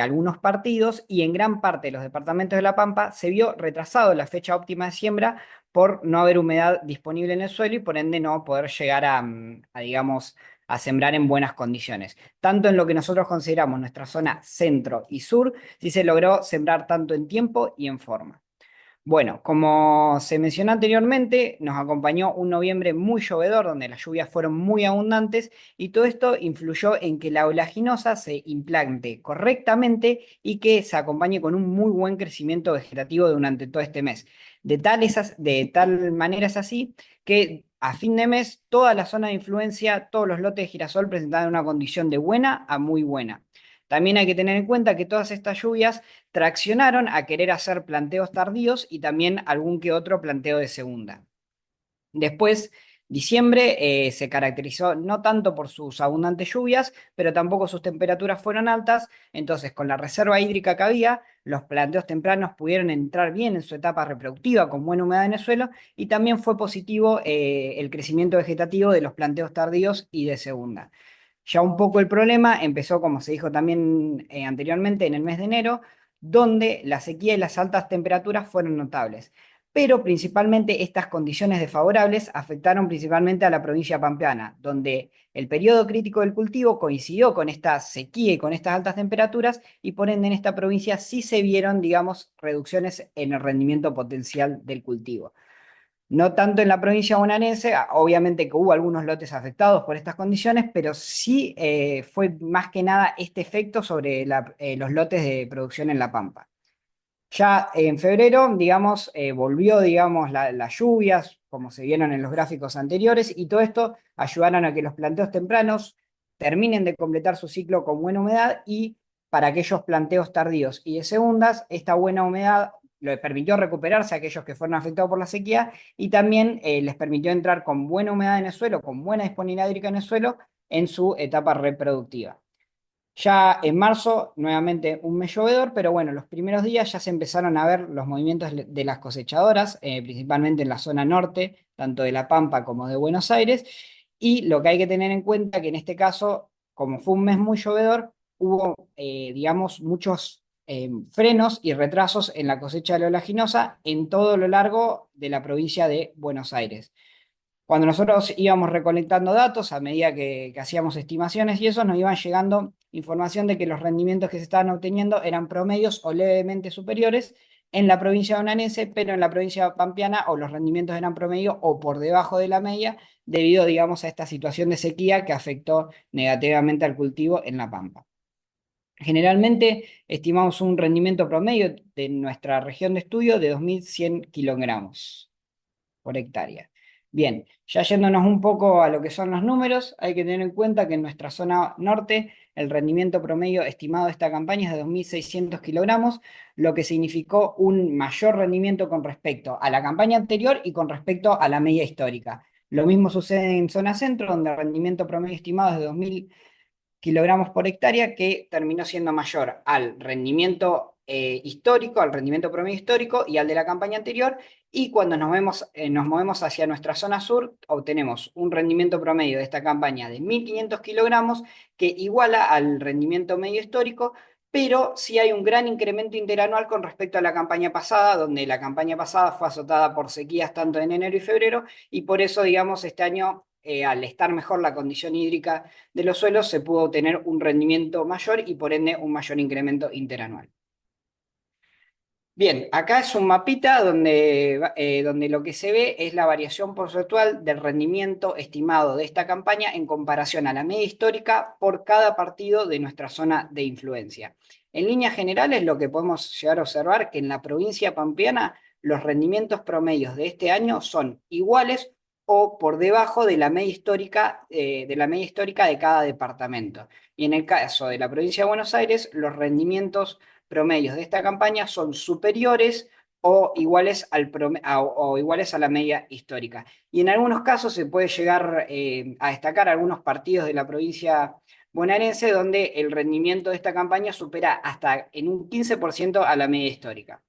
algunos partidos, y en gran parte de los departamentos de La Pampa, se vio retrasado la fecha óptima de siembra por no haber humedad disponible en el suelo y por ende no poder llegar digamos, a sembrar en buenas condiciones. Tanto en lo que nosotros consideramos nuestra zona centro y sur, sí se logró sembrar tanto en tiempo y en forma. Bueno, como se mencionó anteriormente, nos acompañó un noviembre muy llovedor, donde las lluvias fueron muy abundantes, y todo esto influyó en que la oleaginosa se implante correctamente y que se acompañe con un muy buen crecimiento vegetativo durante todo este mes. De tal manera es así que a fin de mes toda la zona de influencia, todos los lotes de girasol presentaban una condición de buena a muy buena. También hay que tener en cuenta que todas estas lluvias traccionaron a querer hacer planteos tardíos y también algún que otro planteo de segunda. Después, diciembre se caracterizó no tanto por sus abundantes lluvias, pero tampoco sus temperaturas fueron altas, entonces con la reserva hídrica que había, los planteos tempranos pudieron entrar bien en su etapa reproductiva con buena humedad en el suelo, y también fue positivo el crecimiento vegetativo de los planteos tardíos y de segunda. Ya un poco el problema empezó, como se dijo también anteriormente, en el mes de enero, donde la sequía y las altas temperaturas fueron notables. Pero principalmente estas condiciones desfavorables afectaron principalmente a la provincia pampeana, donde el periodo crítico del cultivo coincidió con esta sequía y con estas altas temperaturas, y por ende en esta provincia sí se vieron, digamos, reducciones en el rendimiento potencial del cultivo. No tanto en la provincia bonaerense, obviamente que hubo algunos lotes afectados por estas condiciones, pero sí fue más que nada este efecto sobre los lotes de producción en La Pampa. Ya en febrero, digamos, volvió, digamos, las lluvias, como se vieron en los gráficos anteriores, y todo esto ayudaron a que los planteos tempranos terminen de completar su ciclo con buena humedad, y para aquellos planteos tardíos y de segundas, esta buena humedad les permitió recuperarse a aquellos que fueron afectados por la sequía, y también les permitió entrar con buena humedad en el suelo, con buena disponibilidad hídrica en el suelo, en su etapa reproductiva. Ya en marzo, nuevamente un mes llovedor, pero bueno, los primeros días ya se empezaron a ver los movimientos de las cosechadoras, principalmente en la zona norte, tanto de La Pampa como de Buenos Aires, y lo que hay que tener en cuenta que en este caso, como fue un mes muy llovedor, hubo, digamos, muchos frenos y retrasos en la cosecha de la oleaginosa en todo lo largo de la provincia de Buenos Aires. Cuando nosotros íbamos recolectando datos, a medida que hacíamos estimaciones y eso, nos iban llegando información de que los rendimientos que se estaban obteniendo eran promedios o levemente superiores en la provincia bonaerense, pero en la provincia pampeana o los rendimientos eran promedio o por debajo de la media, debido, digamos, a esta situación de sequía que afectó negativamente al cultivo en La Pampa. Generalmente estimamos un rendimiento promedio de nuestra región de estudio de 2.100 kilogramos por hectárea. Bien, ya yéndonos un poco a lo que son los números, hay que tener en cuenta que en nuestra zona norte el rendimiento promedio estimado de esta campaña es de 2.600 kilogramos, lo que significó un mayor rendimiento con respecto a la campaña anterior y con respecto a la media histórica. Lo mismo sucede en zona centro, donde el rendimiento promedio estimado es de 2.000 kilogramos por hectárea, que terminó siendo mayor al rendimiento histórico, al rendimiento promedio histórico y al de la campaña anterior. Y cuando nos movemos hacia nuestra zona sur, obtenemos un rendimiento promedio de esta campaña de 1.500 kilogramos, que iguala al rendimiento medio histórico, pero sí hay un gran incremento interanual con respecto a la campaña pasada, donde la campaña pasada fue azotada por sequías tanto en enero y febrero, y por eso, digamos, este año, al estar mejor la condición hídrica de los suelos, se pudo obtener un rendimiento mayor y por ende un mayor incremento interanual. Bien, acá es un mapita donde lo que se ve es la variación porcentual del rendimiento estimado de esta campaña en comparación a la media histórica por cada partido de nuestra zona de influencia. En líneas generales, lo que podemos llegar a observar que en la provincia pampeana los rendimientos promedios de este año son iguales o por debajo de la media histórica de cada departamento. Y en el caso de la provincia de Buenos Aires, los rendimientos promedios de esta campaña son superiores o iguales a la media histórica. Y en algunos casos se puede llegar a destacar algunos partidos de la provincia bonaerense donde el rendimiento de esta campaña supera hasta en un 15% a la media histórica.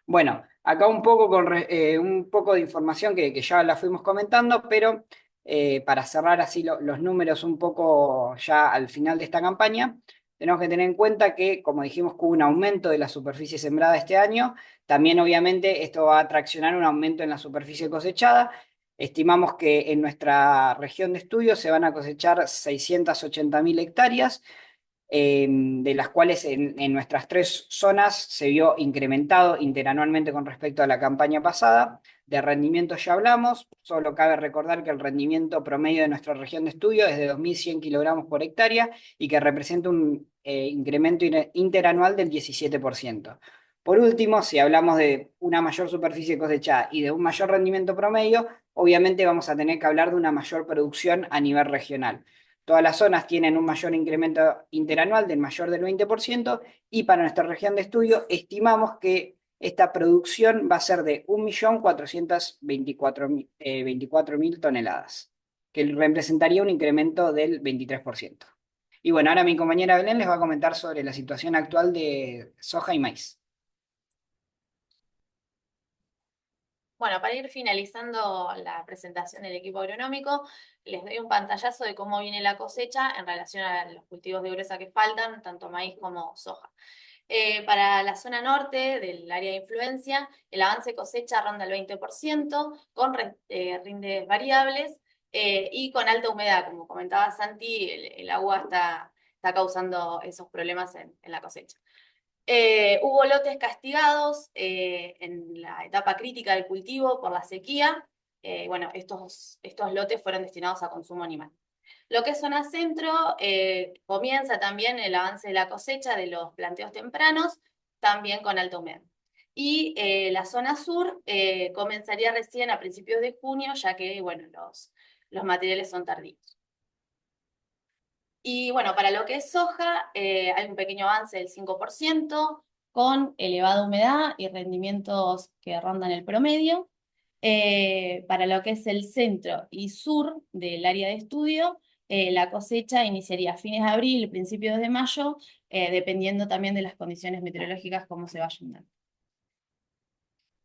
Bueno, acá un poco de información que ya la fuimos comentando, pero para cerrar así los números un poco ya al final de esta campaña, tenemos que tener en cuenta que, como dijimos, hubo un aumento de la superficie sembrada este año. También, obviamente, esto va a traccionar un aumento en la superficie cosechada. Estimamos que en nuestra región de estudio se van a cosechar 680.000 hectáreas, de las cuales en nuestras 3 zonas se vio incrementado interanualmente con respecto a la campaña pasada. De rendimiento ya hablamos, solo cabe recordar que el rendimiento promedio de nuestra región de estudio es de 2.100 kilogramos por hectárea y que representa un incremento interanual del 17%. Por último, si hablamos de una mayor superficie cosechada y de un mayor rendimiento promedio, obviamente vamos a tener que hablar de una mayor producción a nivel regional. Todas las zonas tienen un mayor incremento interanual del mayor del 20%, y para nuestra región de estudio estimamos que esta producción va a ser de 1.424.000 toneladas, que representaría un incremento del 23%. Y bueno, ahora mi compañera Belén les va a comentar sobre la situación actual de soja y maíz. Bueno, para ir finalizando la presentación del equipo agronómico, les doy un pantallazo de cómo viene la cosecha en relación a los cultivos de gruesa que faltan, tanto maíz como soja. Para la zona norte del área de influencia, el avance de cosecha ronda el 20%, con rindes variables y con alta humedad. Como comentaba Santi, el agua está causando esos problemas en la cosecha. Hubo lotes castigados en la etapa crítica del cultivo por la sequía. Bueno, estos lotes fueron destinados a consumo animal. Lo que es zona centro, comienza también el avance de la cosecha de los planteos tempranos, también con alta humedad. Y la zona sur comenzaría recién a principios de junio, ya que bueno, los materiales son tardíos. Y bueno, para lo que es soja, hay un pequeño avance del 5%, con elevada humedad y rendimientos que rondan el promedio. Para lo que es el centro y sur del área de estudio, la cosecha iniciaría a fines de abril, principios de mayo, dependiendo también de las condiciones meteorológicas, cómo se vayan dando.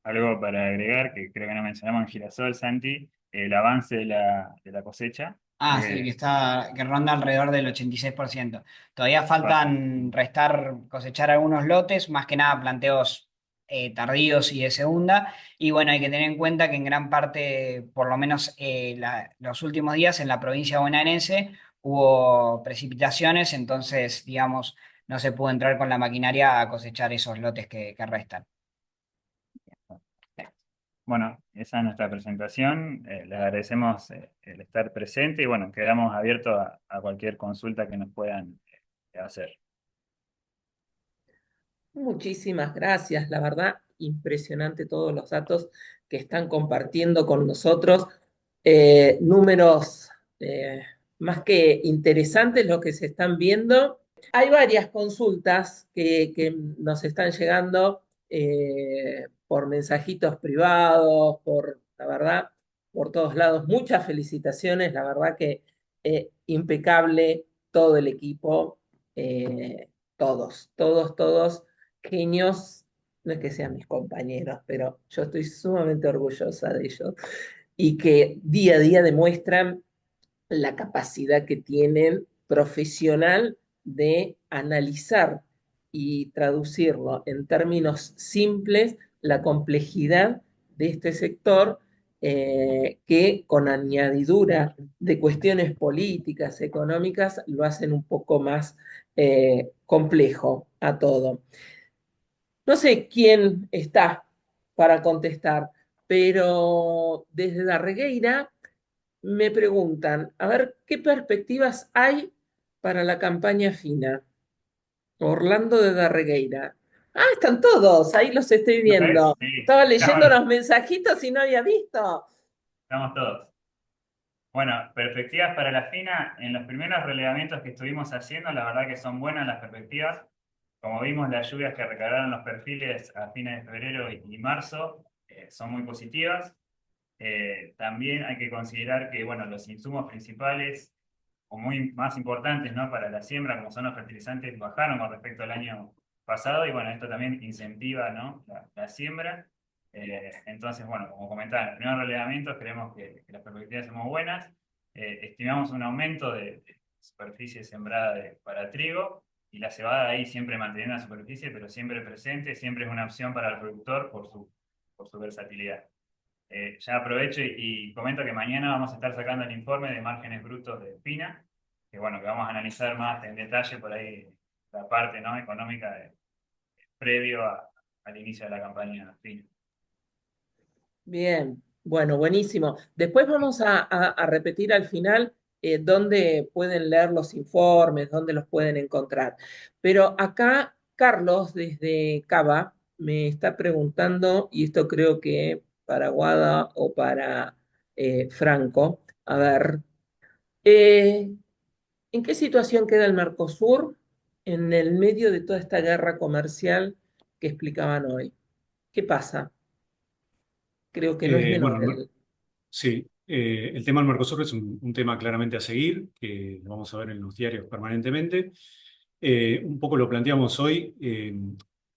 algo para agregar, que creo que no mencionamos en girasol, Santi, el avance de la cosecha. Ah, sí, Creo que ronda alrededor del 86%. Todavía va. faltan cosechar algunos lotes, más que nada planteos tardíos y de segunda. Y bueno, hay que tener en cuenta que en gran parte, por lo menos los últimos días en la provincia bonaerense, hubo precipitaciones, entonces, digamos, no se pudo entrar con la maquinaria a cosechar esos lotes que restan. Bueno, esa es nuestra presentación. Les agradecemos el estar presente y bueno, quedamos abiertos a cualquier consulta que nos puedan hacer. Muchísimas gracias, la verdad, impresionante todos los datos que están compartiendo con nosotros. Números más que interesantes los que se están viendo. Hay varias consultas que nos están llegando por mensajitos privados, la verdad, por todos lados. Muchas felicitaciones, la verdad que impecable todo el equipo, todos genios. No es que sean mis compañeros, pero yo estoy sumamente orgullosa de ellos y que día a día demuestran la capacidad que tienen profesional de analizar y traducirlo en términos simples la complejidad de este sector que con añadidura de cuestiones políticas, económicas, lo hacen un poco más complejo a todo. No sé quién está para contestar, pero desde Darregueira me preguntan, a ver, ¿qué perspectivas hay para la campaña fina? Orlando de Darregueira. Ah, están todos, ahí los estoy ¿Lo ves? viendo. Sí, Estaba leyendo estamos, los mensajitos y no había visto. estamos todos. Bueno, perspectivas para la FINA, en los primeros relevamientos que estuvimos haciendo, la verdad que son buenas las perspectivas. Como vimos, las lluvias que recargaron los perfiles a fines de febrero y marzo son muy positivas. También hay que considerar que, bueno, los insumos principales o muy más importantes, ¿no?, para la siembra, como son los fertilizantes, bajaron con respecto al año pasado y bueno, esto también incentiva, ¿no?, la siembra. Entonces, bueno, como comentaba, en los primeros relevamientos creemos que las perspectivas son muy buenas. Estimamos un aumento de superficie sembrada para trigo y la cebada ahí siempre manteniendo la superficie, pero siempre presente, siempre es una opción para el productor por su versatilidad. Ya aprovecho y comento que mañana vamos a estar sacando el informe de márgenes brutos de FINA, que bueno, que vamos a analizar más en detalle por ahí la parte, ¿no?, económica previo al inicio de la campaña FINA. Bien, bueno, buenísimo. Después vamos a repetir al final dónde pueden leer los informes, dónde los pueden encontrar. Pero acá Carlos, desde Cava, me está preguntando, y esto creo que para Guada o para Franco, a ver, eh, ¿en qué situación queda el Mercosur en el medio de toda esta guerra comercial que explicaban hoy? ¿Qué pasa? Creo que no es Bueno, menor el... sí, el tema del Mercosur es un tema claramente a seguir, que lo vamos a ver en los diarios permanentemente. Un poco lo planteamos hoy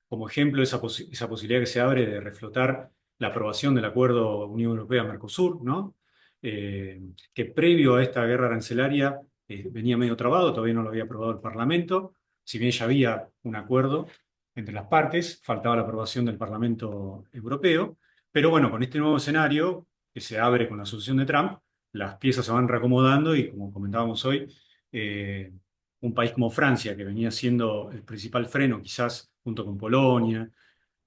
como ejemplo esa posibilidad que se abre de reflotar la aprobación del acuerdo Unión Europea-Mercosur, ¿no? Eh, que previo a esta guerra arancelaria venía medio trabado, todavía no lo había aprobado el Parlamento, si bien ya había un acuerdo entre las partes, faltaba la aprobación del Parlamento Europeo. Pero bueno, con este nuevo escenario que se abre con la asunción de Trump, las piezas se van reacomodando y como comentábamos hoy, eh, un país como Francia, que venía siendo el principal freno, quizás junto con Polonia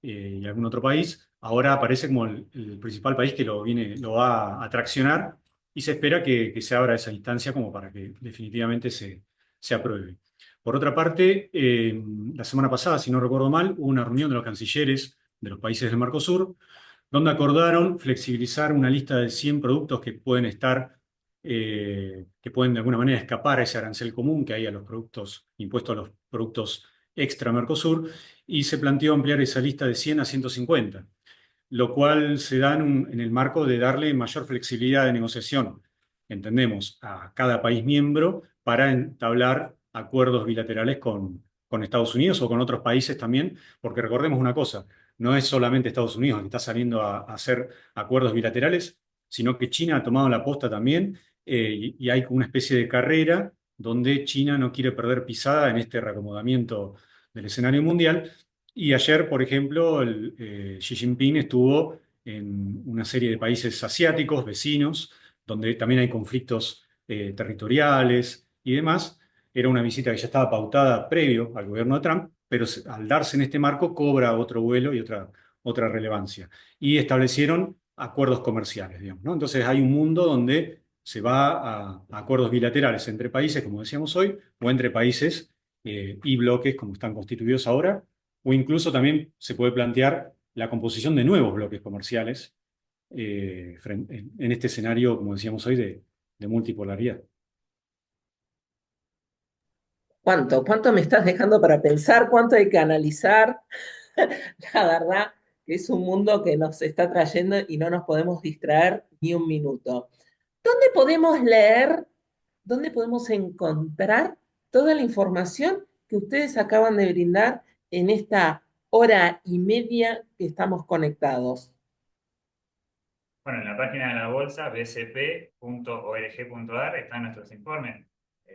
y algún otro país, ahora aparece como el principal país que lo va a traccionar y se espera que se abra esa instancia como para que definitivamente se apruebe. Por otra parte, la semana pasada, si no recuerdo mal, hubo una reunión de los cancilleres de los países del Mercosur, donde acordaron flexibilizar una lista de 100 productos que pueden que pueden de alguna manera escapar a ese arancel común que hay a los productos, impuestos a los productos extra Mercosur, y se planteó ampliar esa lista de 100 a 150, lo cual se da en el marco de darle mayor flexibilidad de negociación, entendemos, a cada país miembro para entablar acuerdos bilaterales con Estados Unidos o con otros países también, porque recordemos una cosa, no es solamente Estados Unidos el que está saliendo a hacer acuerdos bilaterales, sino que China ha tomado la posta también, y hay como una especie de carrera donde China no quiere perder pisada en este reacomodamiento del escenario mundial. Y ayer, por ejemplo, Xi Jinping estuvo en una serie de países asiáticos, vecinos, donde también hay conflictos territoriales y demás. Era una visita que ya estaba pautada previo al gobierno de Trump, pero al darse en este marco cobra otro vuelo y otra relevancia. Y establecieron acuerdos comerciales, digamos, ¿no? Entonces hay un mundo donde se va a acuerdos bilaterales entre países, como decíamos hoy, o entre países y bloques, como están constituidos ahora, o incluso también se puede plantear la composición de nuevos bloques comerciales en este escenario, como decíamos hoy, de multipolaridad. ¿Cuánto me estás dejando para pensar? ¿Cuánto hay que analizar? La verdad que es un mundo que nos está trayendo y no nos podemos distraer ni un minuto. ¿Dónde podemos leer, dónde podemos encontrar toda la información que ustedes acaban de brindar en esta hora y media que estamos conectados? Bueno, en la página de la bolsa, bcp.org.ar, están nuestros informes,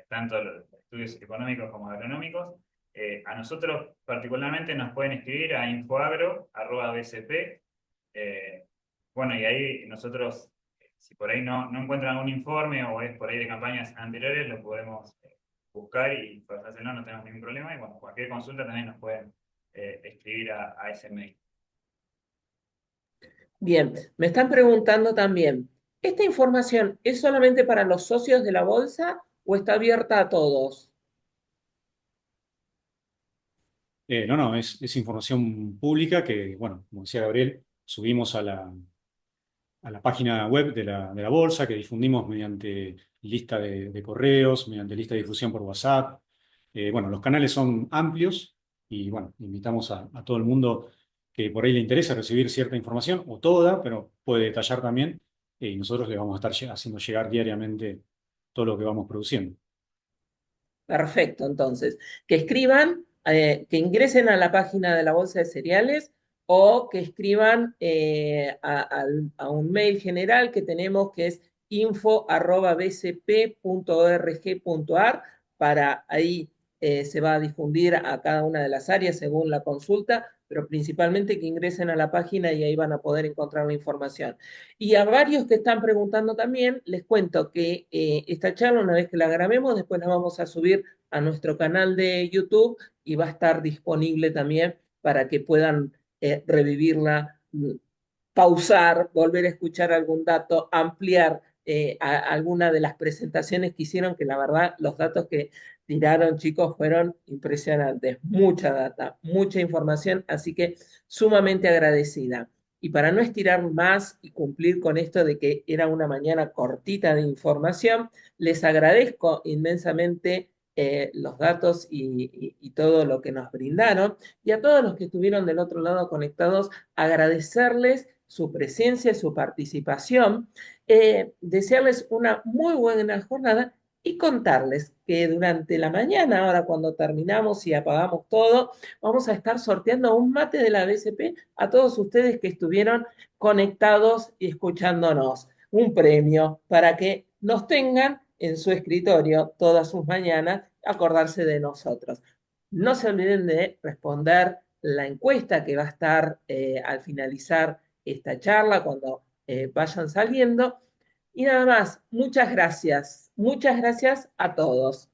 tanto los estudios económicos como agronómicos. A nosotros particularmente nos pueden escribir a infoagro@bcp. Bueno, y ahí nosotros, si por ahí no encuentran algún informe o es por ahí de campañas anteriores, lo podemos buscar y pasárselo, no tenemos ningún problema. Y bueno, cualquier consulta también nos pueden escribir a ese mail. Bien, me están preguntando también, ¿esta información es solamente para los socios de la bolsa o está abierta a todos? No, es información pública que, bueno, como decía Gabriel, subimos a la página web de la bolsa, que difundimos mediante lista de correos, mediante lista de difusión por WhatsApp. Bueno, los canales son amplios y, bueno, invitamos a todo el mundo que por ahí le interesa recibir cierta información, o toda, pero puede detallar también, y nosotros le vamos a estar haciendo llegar diariamente todo lo que vamos produciendo. Perfecto, entonces, que escriban, que ingresen a la página de la Bolsa de Cereales o que escriban a un mail general que tenemos que es info@bcp.org.ar. Para ahí se va a difundir a cada una de las áreas según la consulta, pero principalmente que ingresen a la página y ahí van a poder encontrar la información. Y a varios que están preguntando también, les cuento que esta charla, una vez que la grabemos, después la vamos a subir a nuestro canal de YouTube y va a estar disponible también para que puedan revivirla, pausar, volver a escuchar algún dato, ampliar alguna de las presentaciones que hicieron, que la verdad los datos que tiraron, chicos, fueron impresionantes. Mucha data, mucha información, así que sumamente agradecida. Y para no estirar más y cumplir con esto de que era una mañana cortita de información, les agradezco inmensamente los datos y todo lo que nos brindaron. Y a todos los que estuvieron del otro lado conectados, agradecerles su presencia, su participación, desearles una muy buena jornada y contarles que durante la mañana, ahora cuando terminamos y apagamos todo, vamos a estar sorteando un mate de la BCP a todos ustedes que estuvieron conectados y escuchándonos. Un premio para que nos tengan en su escritorio todas sus mañanas, acordarse de nosotros. No se olviden de responder la encuesta que va a estar al finalizar esta charla, cuando vayan saliendo. Y nada más, muchas gracias a todos.